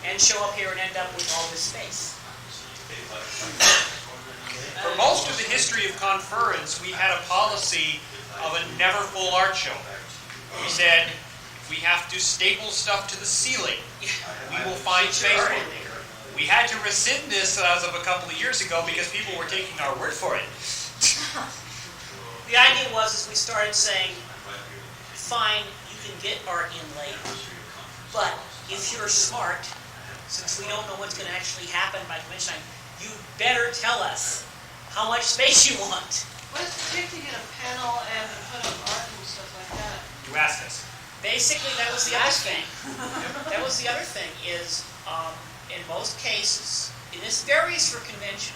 and show up here and end up with all this space. For most of the history of ConFURence, we had a policy of a never full art show. We said, we have to staple stuff to the ceiling. We will find space for it. We had to rescind this as of a couple of years ago because people were taking our word for it. The idea was we started saying, fine, you can get art in late, but if you're smart, since we don't know what's going to actually happen by convention time, you better tell us how much space you want. What does it take to get a panel and put up art and stuff like that? You asked us. Basically, that was the other thing. That was the other thing is, in most cases, and this varies for convention.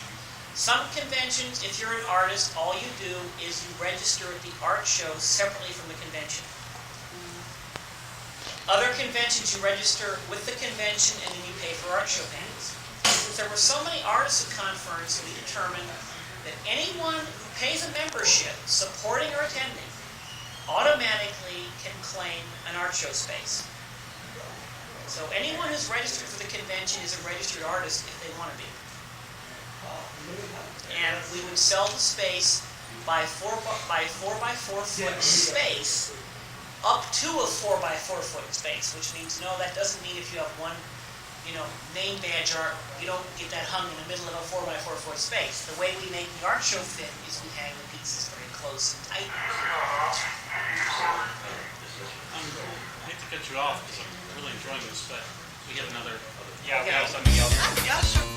Some conventions, if you're an artist, all you do is you register at the art show separately from the convention. Other conventions, you register with the convention and then you pay for art show panels. Since there were so many artists at ConFURence, we determined that anyone who pays a membership supporting or attending automatically can claim an art show space. So anyone who's registered for the convention is a registered artist if they want to be. And we would sell the space by 4 by 4 foot space up to a 4 by 4 foot space, which means no, that doesn't mean if you have one, name badge art, you don't get that hung in the middle of a 4 by 4 foot space. The way we make the art show fit is we hang the pieces very close and tight. I hate to cut you off because I'm really enjoying this, but we have another. Yeah, we have something else. Yeah, sure.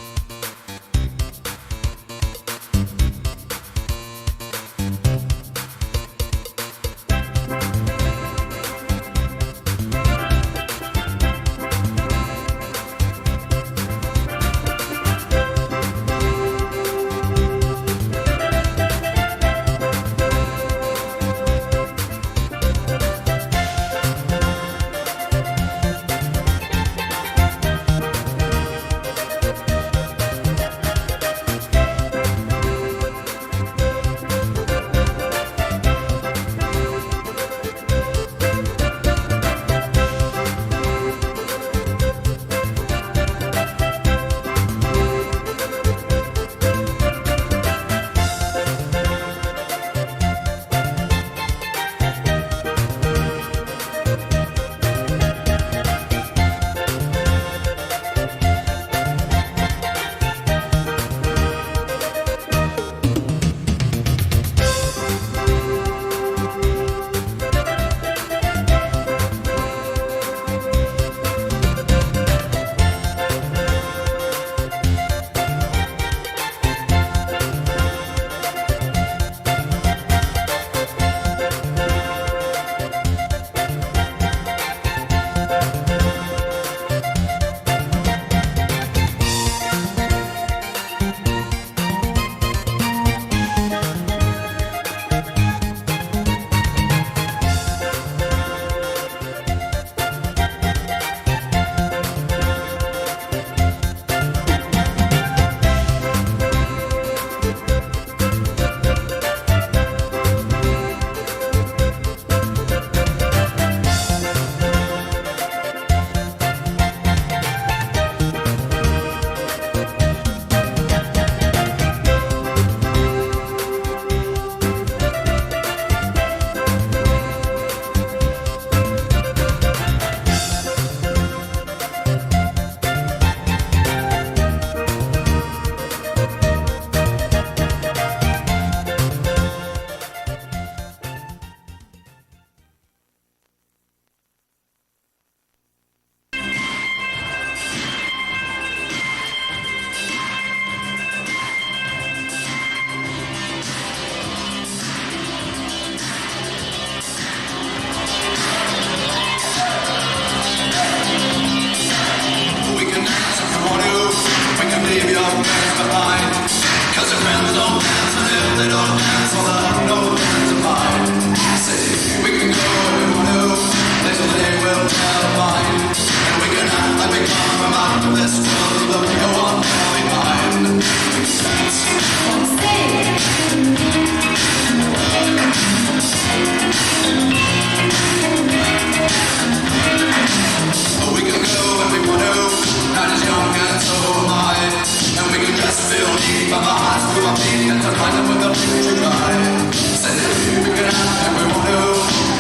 and to find them with a picture try. Say we can act if we want to,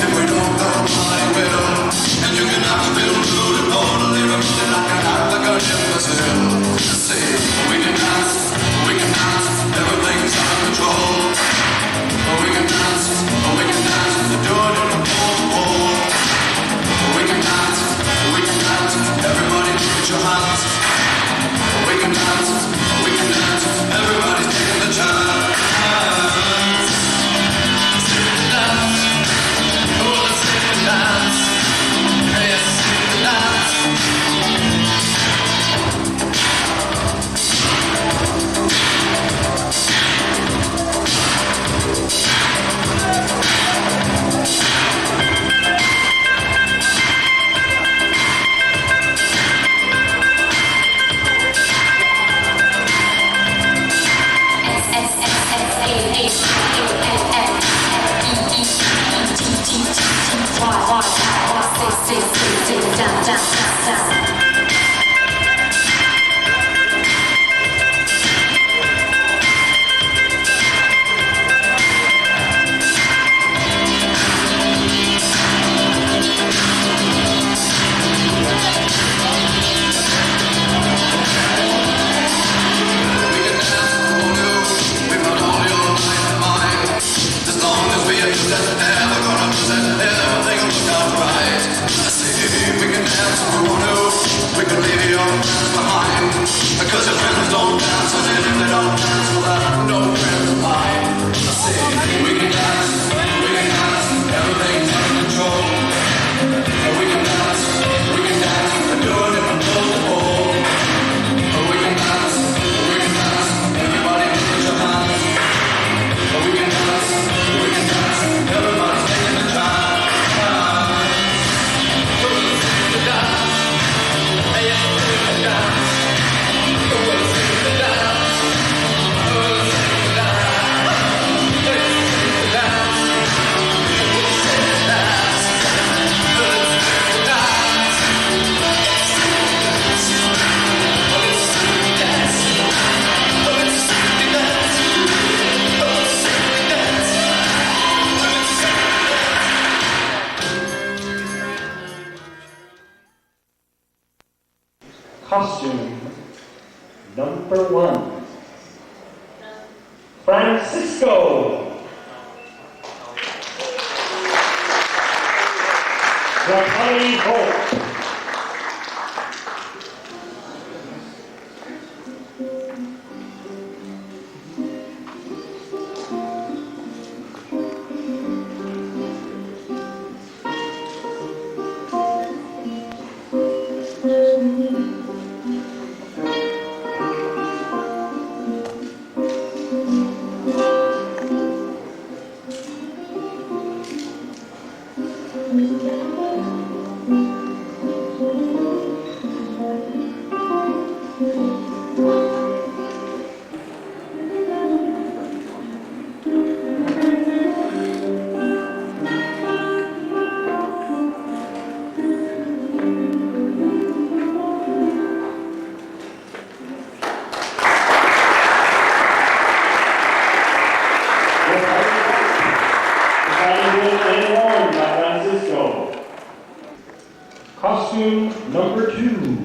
if we don't, nobody will. And you can have to feel blue and totally remove it like an act like an imbecile. Say we can dance, everything's out of control. We can dance, do it in the pole. We can dance, everybody put your hands. We can dance, everybody's taking the chance. Sing the dance, oh let's sing the dance. Yes, sing the dance. Because your friends don't dance, and if they don't dance, well, I have no friends of mine. I say, we can dance, everything's under control. We can dance, and do it in the pole. We can dance, everybody put your hands. We can dance, everybody's taking the time. Let's sing the dance, hey, sing the dance. Costume number 1. Francisco. Gratuitous Fruit. Costume number 2.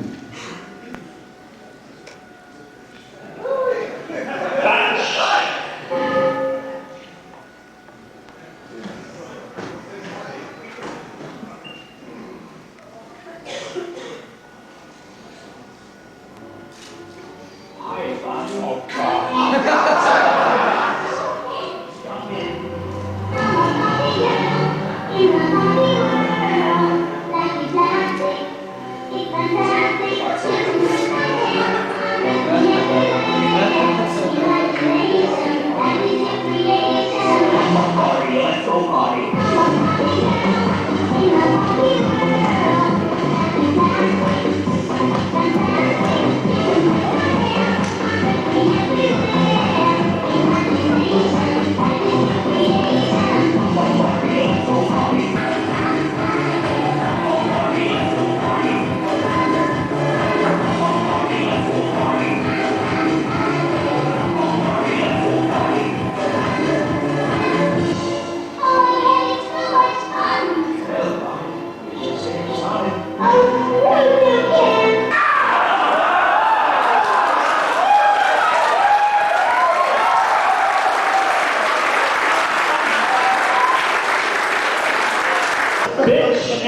Thank you.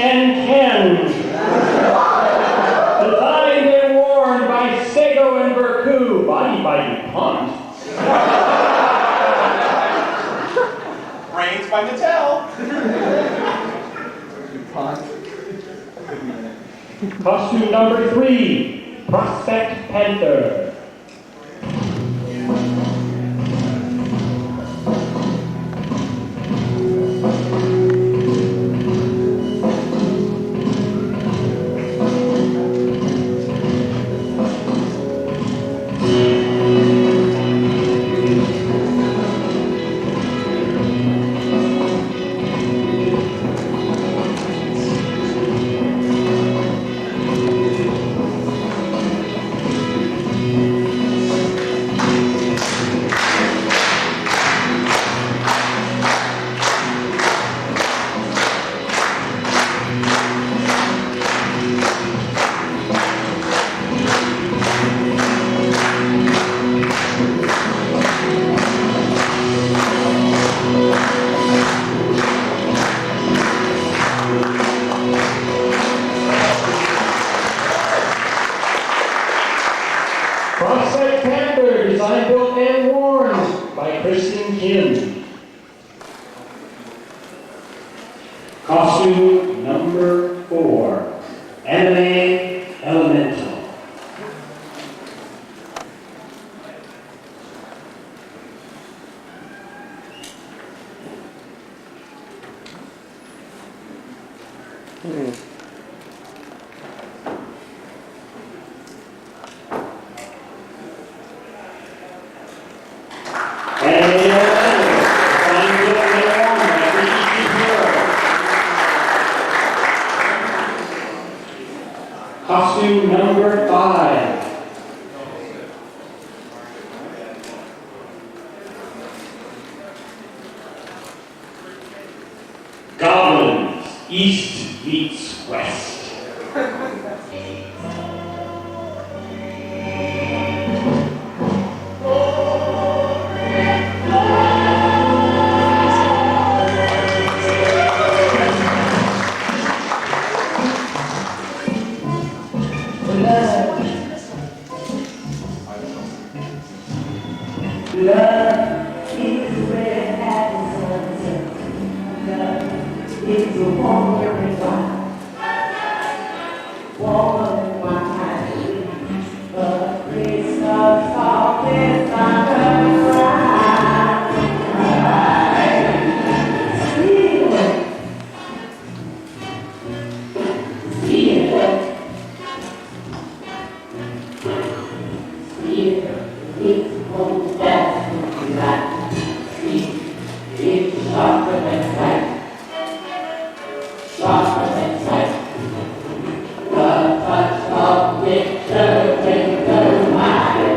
and Ken. Designed and worn by Sego and Berku. Body by DuPont. Brains by Mattel. Costume number 3, Prospect Panther. Prospect Panther, designed, built, and worn by Kristen Kim. Costume number 4, Anime Elemental. Costume number 5. Goblins, East meets West. Love is where it happens. Love is a wandering wild. Woman, my but Christmas often not her bride. Steal it's home back to life. It's sharper than sight. Sharper than sight. The touch of picture in the mind.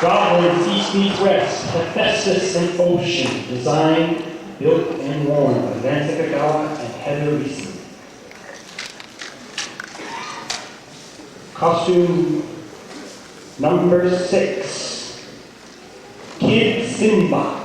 Goblins, East meets West, Hephaestus and Ocean, designed, built, and worn by Vance Kagawa and Heather Reeson. Costume number 6, Kid Simba.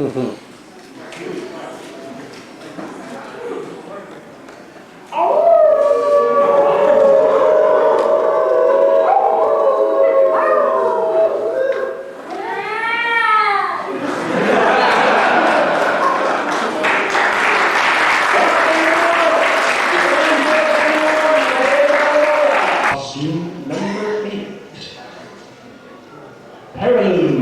Costume number 8. Parallel.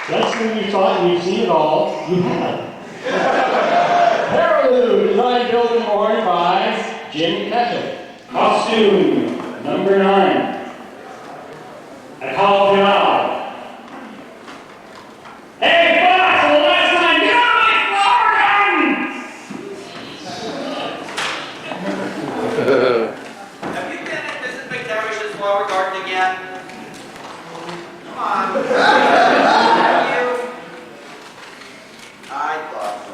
Just when you thought you'd seen it all, you have. Parallel, designed, built, and worn by Jim Ketchum. Costume number 9. I call him out. Hey, boss, for the last time, get on my floor gun! Have you been at Mrs. McTavish's flower garden again? Come on. I thought so.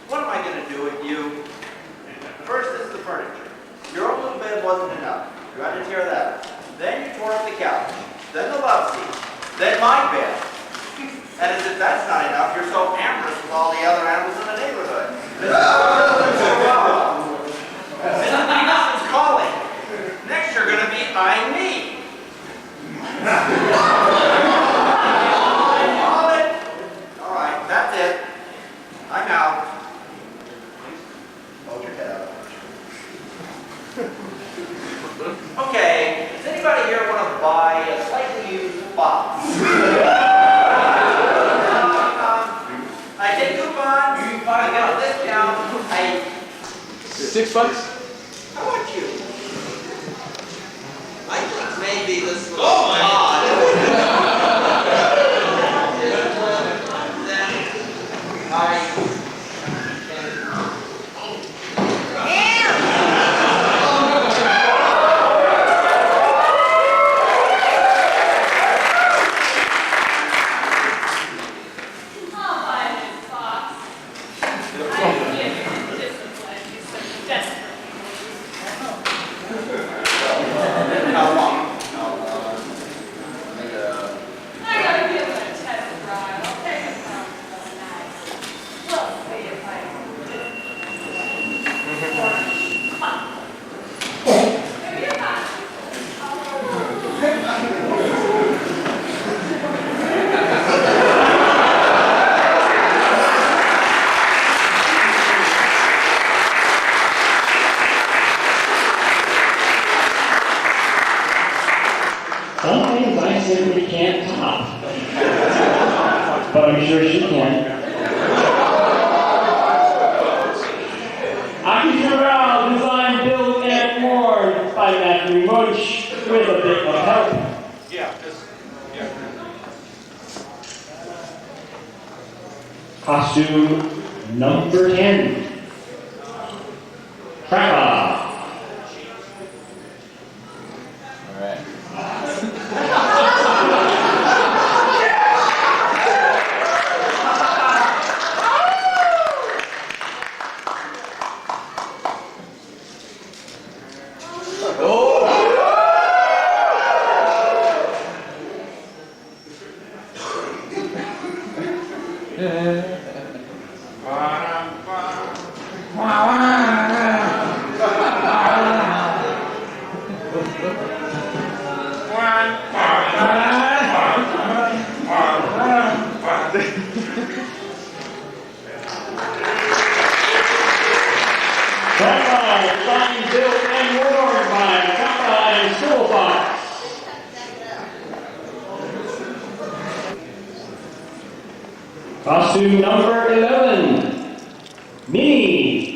What am I going to do with you? First, this is the furniture. Your own little bed wasn't enough. You had to tear that up. Then you tore up the couch. Then the love seat. Then my bed. And as if that's not enough, you're so amorous with all the other animals in the neighborhood. Mrs. Peterson's calling. Next, you're going to be eyeing me. All right, that's it. I'm out. Hold your head up. Okay, does anybody here want to buy a slightly used box? I take coupons, I get a discount, $6? How about you? I think maybe this looks odd. Then I I simply can't top. But I'm sure she can. ConFURence, designed, built, and worn by Matthew Munch with a bit of help. Costume number 10. Trappa. Designed, built, and worn by Trappa and Schoolbox. Costume number 11. Minnie.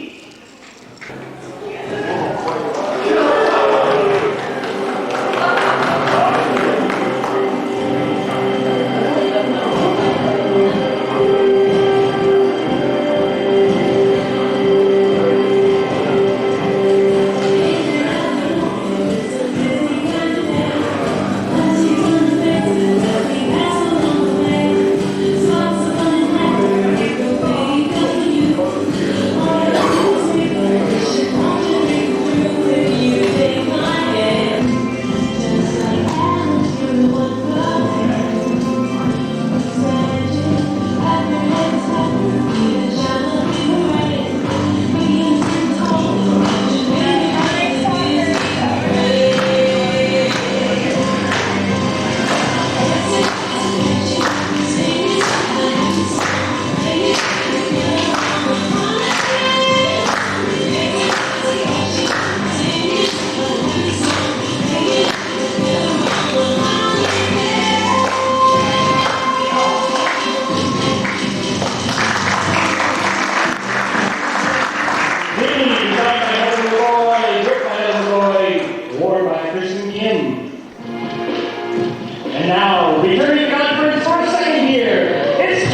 And now, returning to ConFURence for a second year, it's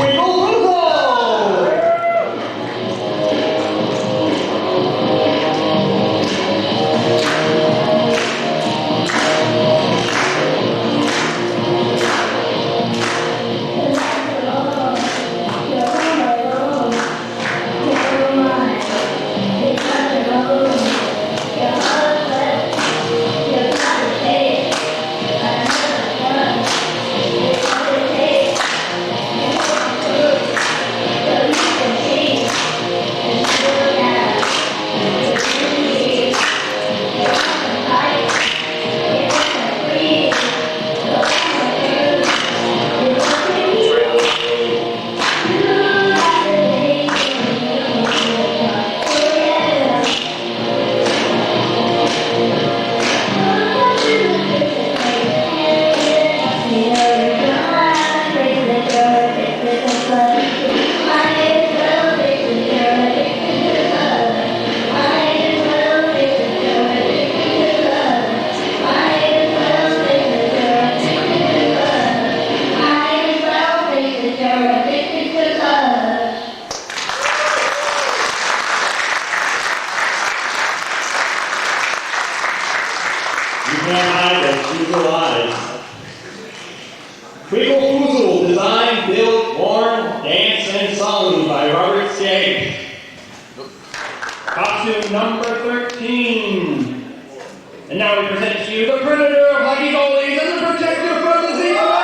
designed, built, worn, danced, and sung by Robert Skaggs. Costume number 13. And now we present to you the Predator of Lucky Goalies and the Protector from the Sea of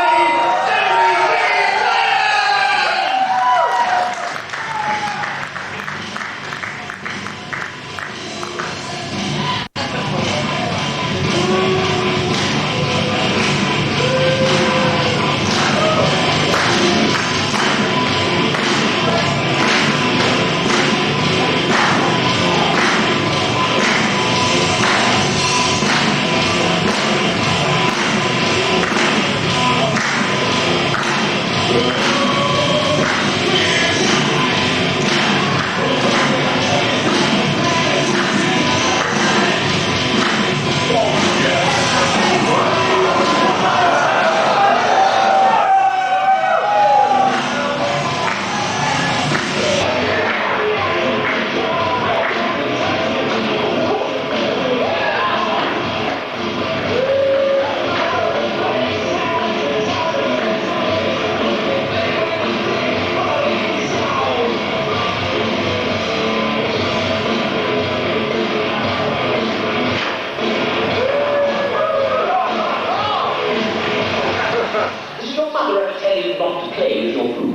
dare you not to play with your food?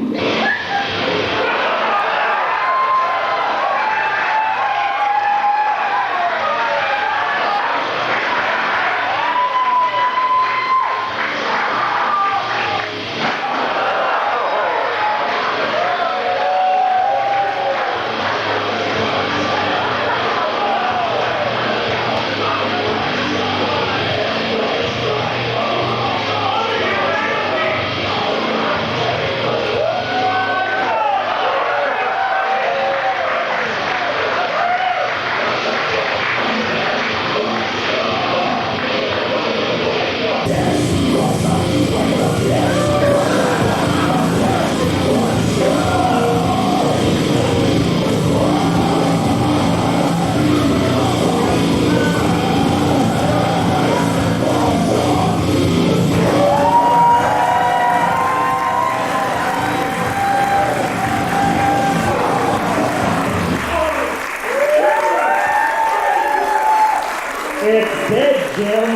It's dead, Jim.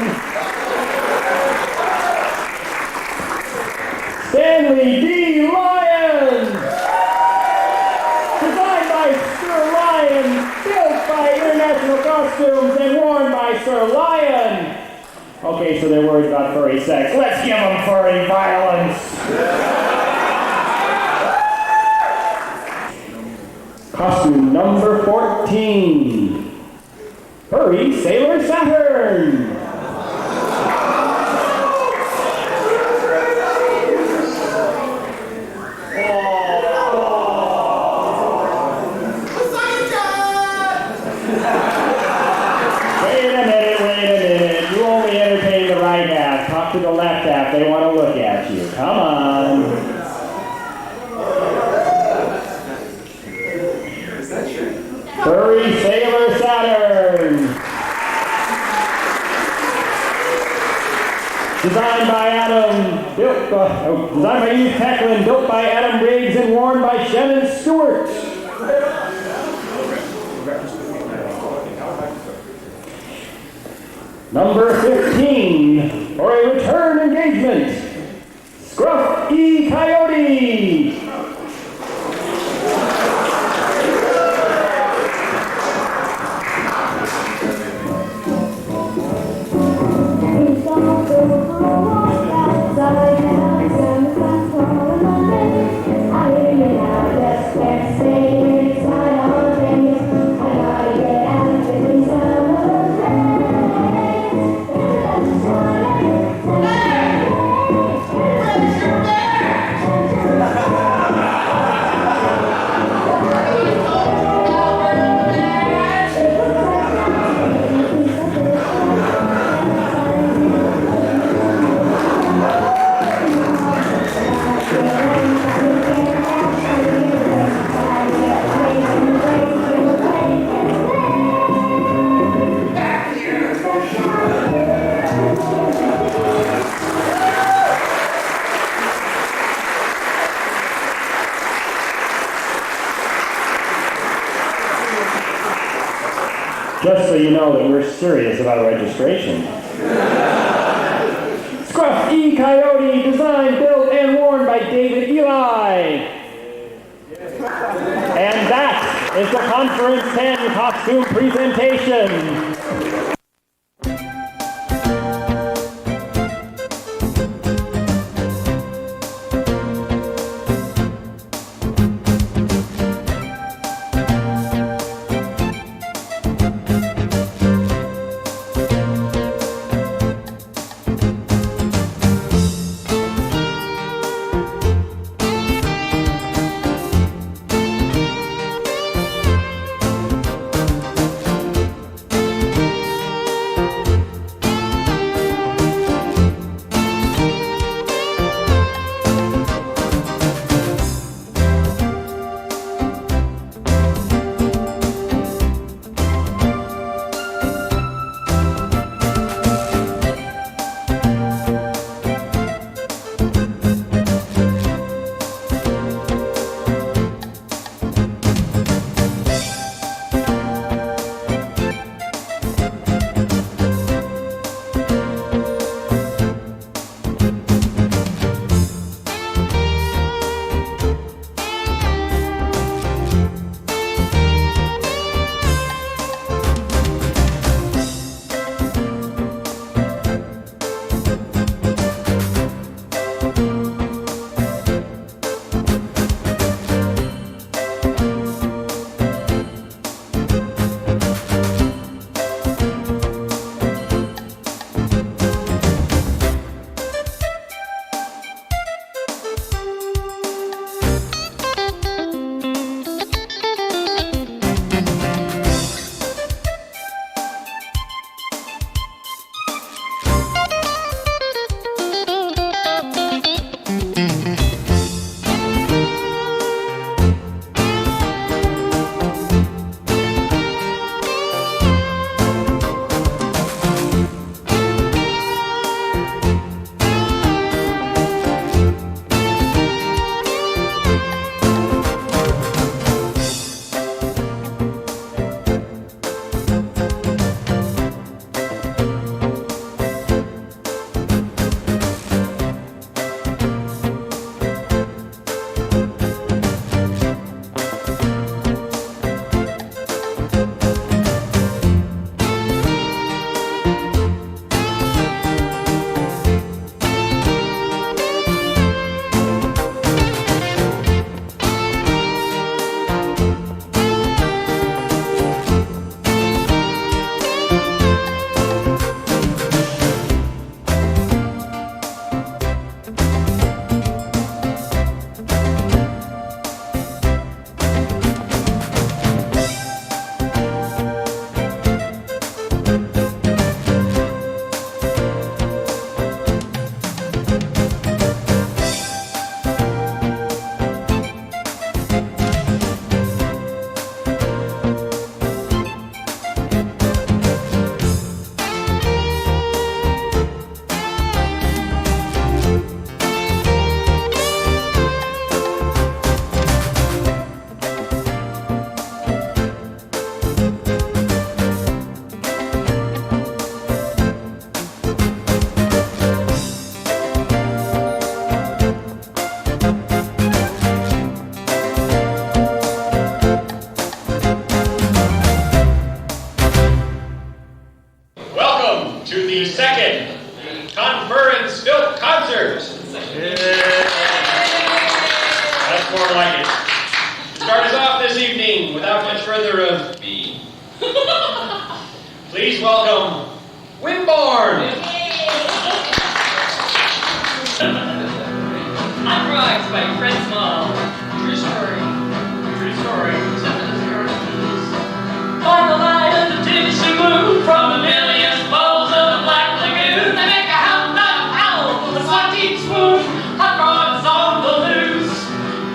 Stanley D. Lyon. Designed by Sir Lyon, built by International Costumes, and worn by Sir Lyon. Okay, so they're worried about furry sex. Let's give them furry violence. Costume number 14. Furry Sailor Saturn. Wait a minute. You only entertain the right half. Talk to the left half. They want to look at you. Come on. Furry Sailor Saturn. Designed by designed by Eve Tecklin, built by Adam Briggs, and worn by Shannon Stewart. Number 15, for a return engagement, Scruff E. Coyote. Just so you know that we're serious about registration. Scruff E. Coyote, designed, built, and worn by David Eli. And that is the ConFURence 10 costume presentation. second ConFURence Filk Concert. That's more like it. To start us off this evening, without much further ado, please welcome Winborn. Hot Rocks by Fred Small. True story. True story. On the line of the Tennessee blue, from a million bowls of the Black Lagoon, they make a hound dog howl, the SWAT team swoon. Hot Rocks on the loose.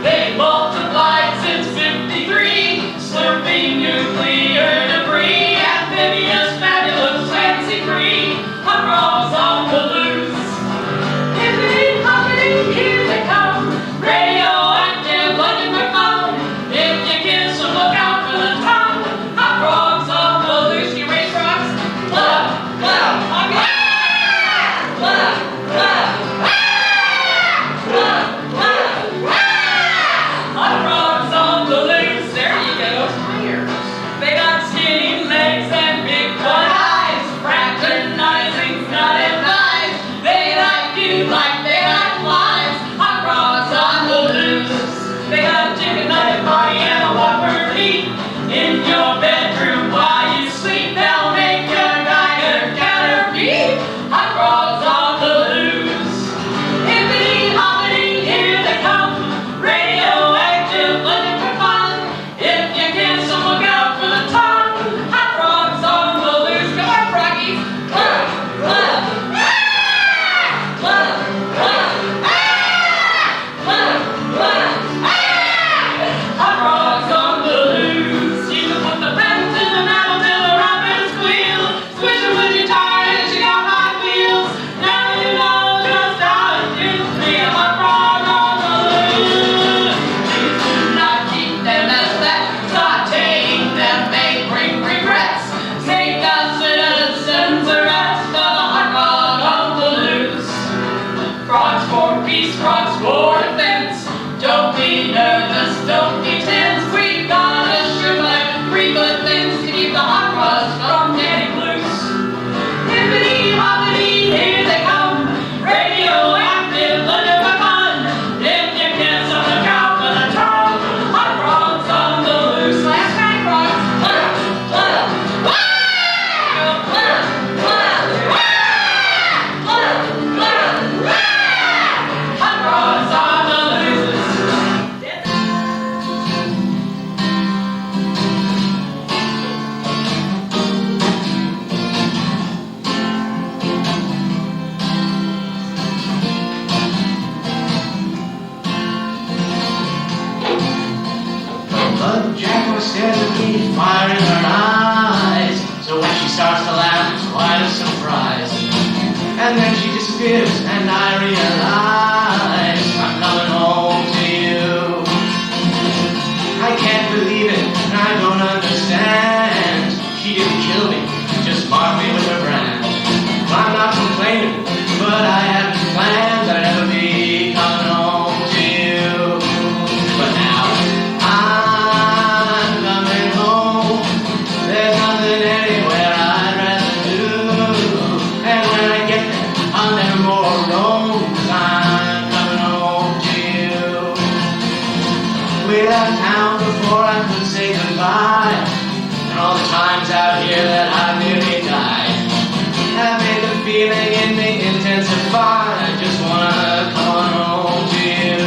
They multiplied since '53, slurping nuclear debris, amphibious, fabulous, fancy-free. Hot Rocks on the loose. Hippity, hoppity, here they come. Radioactive, looking for fun. If you kiss them, look out for the tongue. Hot Rocks on the loose. You race rocks. Blah, blah, blah, blah, blah, blah, blah, blah. Hot Rocks on the loose. There you go. Tires. They got skinny legs and big white eyes. Fraternizing's not advised. They like you like they like flies. Hot Rocks on the loose. They got a chicken nugget party and a Whopper meat in your bedroom while you sleep. They'll make your Geiger counter beep. Hot Rocks on the loose. Hippity hoppity, here they come. Radioactive, looking for fun. If you kiss them, look out for the tongue. Hot Rocks on the loose. Come on, Froggies. Blah, blah, blah, blah, blah, blah. Hot Rocks on the loose. You can put the pens in the metal till the robins squeal. Squish them with your tires, you got Hot Wheels. Now you know just how it feels to be a hot rod on the loose. Please do not keep them as pets. Sauteing them may bring regrets. Take a citizen's arrest of a hot rod on the loose. Frogs for peace, frogs for defense. Don't be nervous, don't be tense. We got a sure like 3 good things to keep the hot rods from getting loose. Hippity hoppity, here they come. Radioactive, looking disappears and I realize I'm coming home to you. I can't believe it and I don't understand. She didn't kill me, just marked me with her brand. I'm not complaining, but I hadn't planned I'd ever be coming home to you. But now I'm coming home. There's nothing anywhere I'd rather do. And when I get there, I'll never more roam. 'Cause I'm coming home to you. We left town before I could say goodbye. And all the times out here that I nearly died have made the feeling in me intensify. I just wanna come on home to you.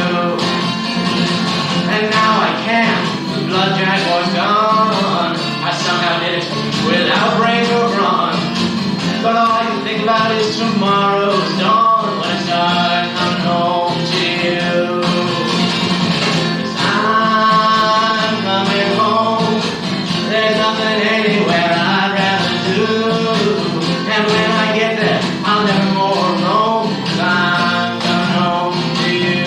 And now I can't. The blood jaguar's gone. I somehow did it without brains or brawn. But all I can think about is tomorrow's dawn when I start coming home to you. 'Cause I'm coming home. There's nothing anywhere I'd rather do. And when I get there, I'll never more roam. 'Cause I'm coming home to you.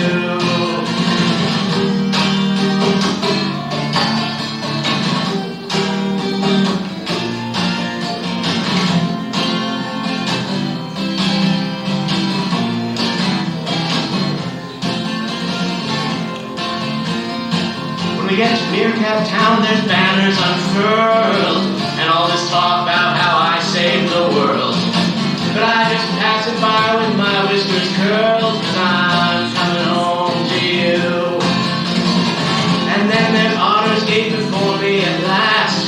When we get to Meerkat Town, there's banners unfurled, and all this talk about how I saved the world. But I just pass it by with my whiskers curled, 'cause I'm coming home to you. And then there's Otter's Gate before me at last.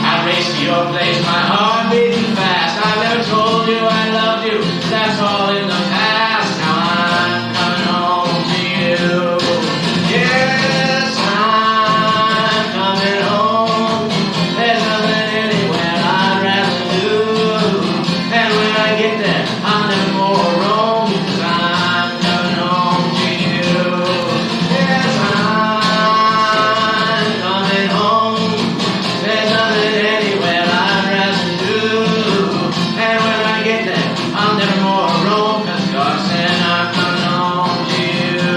I race to your place, my heart beating fast. I've never told you I loved you, that's all in the past. Now I'm coming home to you. Yes, I'm coming home. There's nothing anywhere I'd rather do. And when I get there, I'll never more roam. 'Cause I'm coming home to you. Yes, I'm coming home. There's nothing anywhere I'd rather do. And when I get there, I'll never more roam. 'Cause God said I'm coming home to you.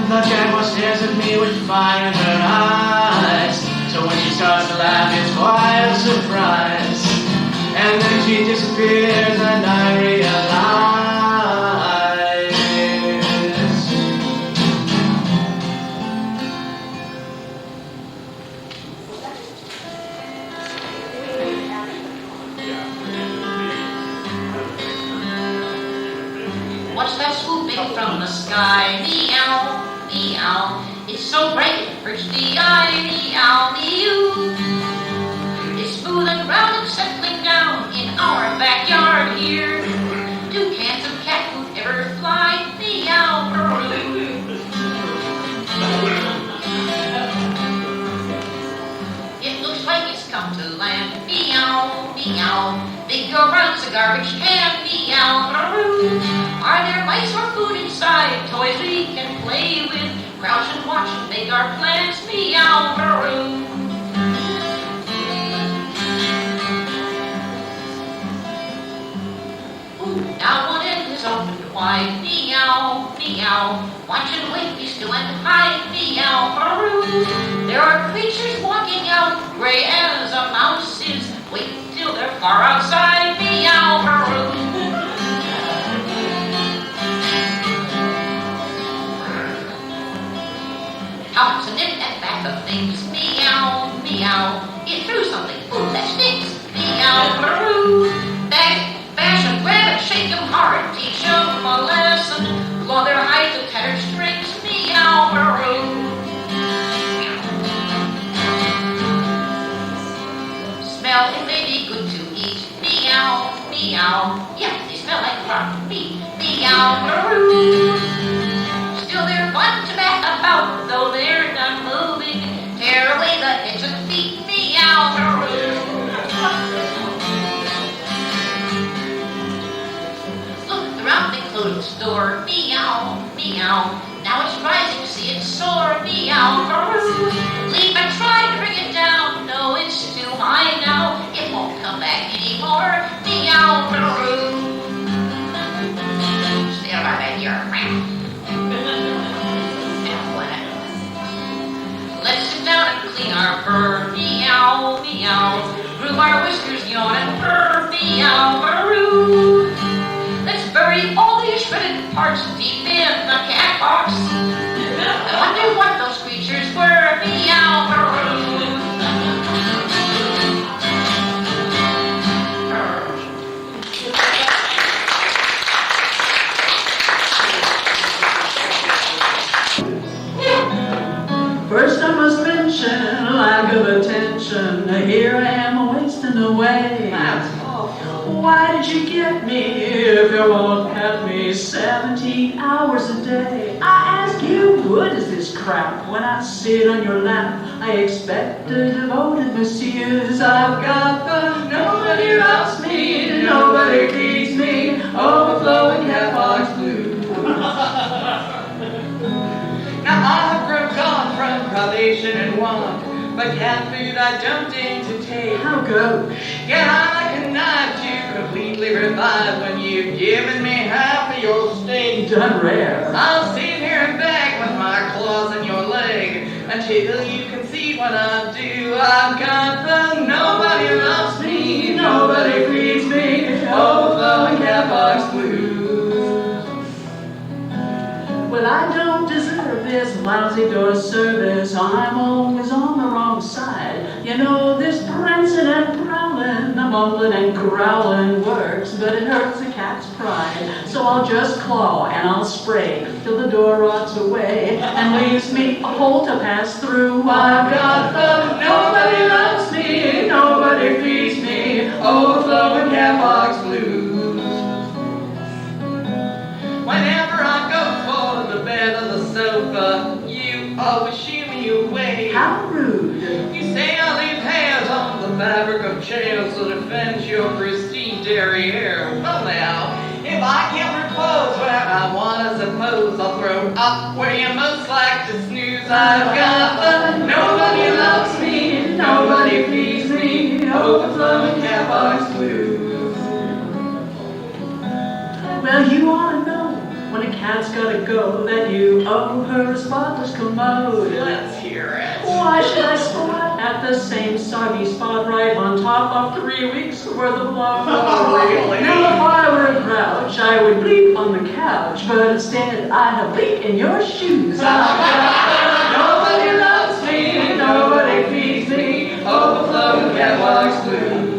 The jaguar stares at me with fire in her eyes. So when she starts to laugh, it's quite a surprise. And then she disappears and I realize What's that swooping from the sky? Meow, meow. It's so bright it hurts the eye. Meow, meow. It's smooth and round and settling down in our backyard here. Do cans of cat food ever fly? Meow, it looks like it's come to land. Meow, meow. Big girl runs a garbage can. Meow, are there mice or food inside? Toys we can play with. Crouch and watch and make our plans. Meow, now one end is open wide. Meow, meow. Watch and wait, we still and hide. Meow, there are creatures walking out, gray as a mouse is. Wait till they're far outside. Meow, out to nip at back of things. Meow, meow. It threw something. Ooh, that stinks. Meow, bash and grab and shake them hard. Teach them a lesson. Claw their hides and tattered strings. Meow, smell it may be good to eat. Meow, meow. Yeah, they smell like rotten meat. Meow, still they're fun to bat about, though they're not moving. Tear away the heads and feet. Meow, look around the clothes store. Meow, meow. Now it's rising, see it soar. Meow, leap and try to bring it down. No, it's too high now. It won't come back anymore. Meow, blue wire whiskers yawning, meow-baroo. Let's bury all these shredded parts deep in the cat box. I wonder what those creatures were, meow-baroo. First I must mention a lack of attention. Here I am wasting away. That's awful. Why did you get me if you won't pet me 17 hours a day? I ask you, what is this crap? When I sit on your lap, I expect a devoted misuse. I've got the nobody loves me, nobody feeds me, overflowing cat box blues. Now I've grown gone from privation and want, but cat food I don't aim to take. How goes? Yet I like a knife to completely revive when you've given me half of your steak. Done rare. I'll sit here and beg with my claws in your leg until you can see what I do. I've got the nobody loves me, nobody feeds me, overflowing cat box blues. Well, I don't deserve this lousy door service. I'm always on the wrong side. You know, this prancing and prowling, the mumbling and growling works, but it hurts a cat's pride. So I'll just claw and I'll spray till the door rots away and leaves me a hole to pass through. I've got the nobody loves me, nobody feeds me, overflowing cat box blues. Whenever I go for the bed or the sofa, you always shoo me away. How rude. You say I leave hairs on the fabric of chairs to defend your pristine derriere. Well now, if I can't repose where I want to suppose, I'll throw up where you most like to snooze. I've got the nobody loves me, nobody feeds me, overflowing cat box blues. Well, you ought to know when a cat's gotta go that you owe her a spotless commode. Let's hear it. Why should I squat at the same soggy spot right on top of 3 weeks worth of love? Oh, really? Now, if I were a grouch, I would bleep on the couch, but instead I have bleep in your shoes. Nobody loves me, nobody feeds me, overflowing cat box blues.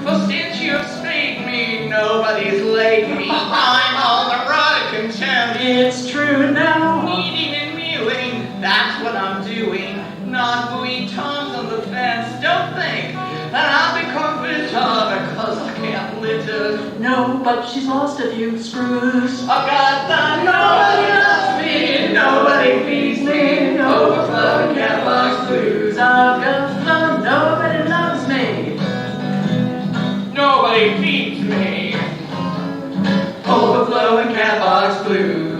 Well, since you've spayed me, nobody's laid me. I'm on the rod of contempt. It's true now. Eating and mewing, that's what I'm doing. Not buoying toms on the fence. Don't think that I'll become bitter because I can't litter. No, but she's lost a few screws. I've got the nobody loves me, nobody feeds me, overflowing cat box blues. I've got the nobody loves me, nobody feeds me, overflowing cat box blues.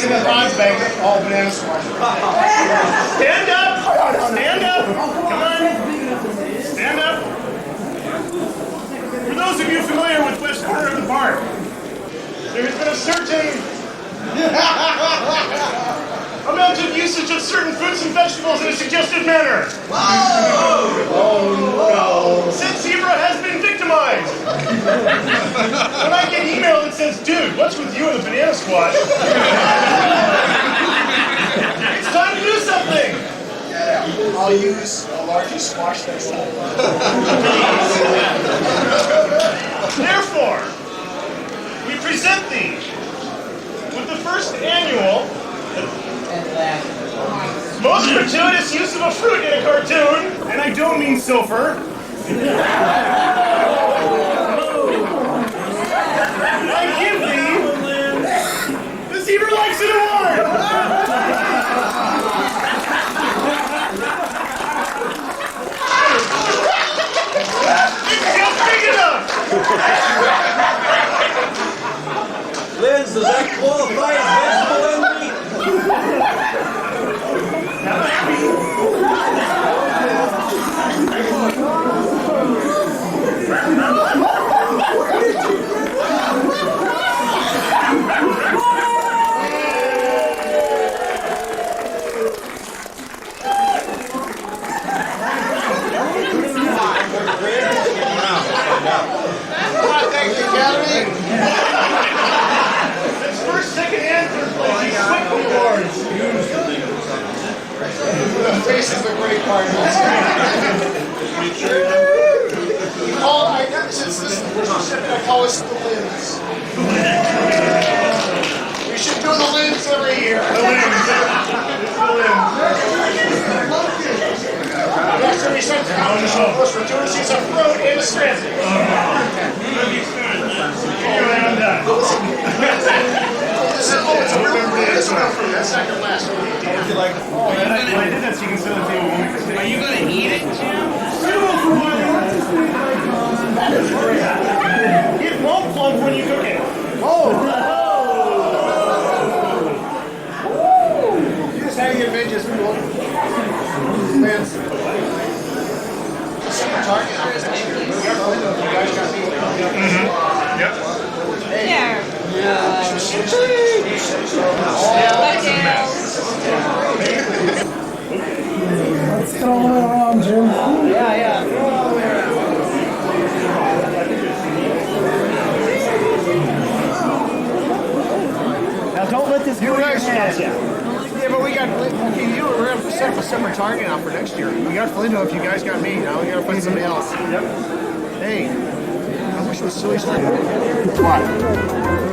in the Bonds Bank, all banana squash. Stand up! Stand up! Come on! Stand up! For those of you familiar with West Corner of the Park, there has been a certain amount of usage of certain fruits and vegetables in a suggestive manner. Oh no! Said zebra has been victimized. When I get email that says, "Dude, what's with you and the banana squash?" It's time to do something. I'll use a larger squash next time. Therefore, we present thee with the first annual most gratuitous use of a fruit in a cartoon, and I don't mean sulfur. I give thee the Zebra Likes It Award! It's just big enough! Linz, does that qualify as vegetable envy? Thank you, Academy. It's first, second, and third place. He's swept the awards. The face is the great part. Since this is the first recipient, I call us the Linz. We should do the Linz every year. The Linz. It's the Linz. Next time we send competition, most gratuitous use of fruit in the strand. I'm done. It's a real fruit. It's a real fruit. That's not your last one. Would you like? Oh, I did that so you can sit on the table. Are you gonna eat it, Jim? That is great. It won't plump when you cook it. You just hang your midges, people. Linz. Target. You guys got me. Yep. There. Let's throw it around, Jim. Yeah. Throw it all the way around. Now don't let this go guys. your head. Yeah, but we got. Okay, we're gonna set up a separate target now for next year. We got Flinto if you guys got me. Now we gotta find somebody else. Yep. Hey, I wish it was silly stuff. What?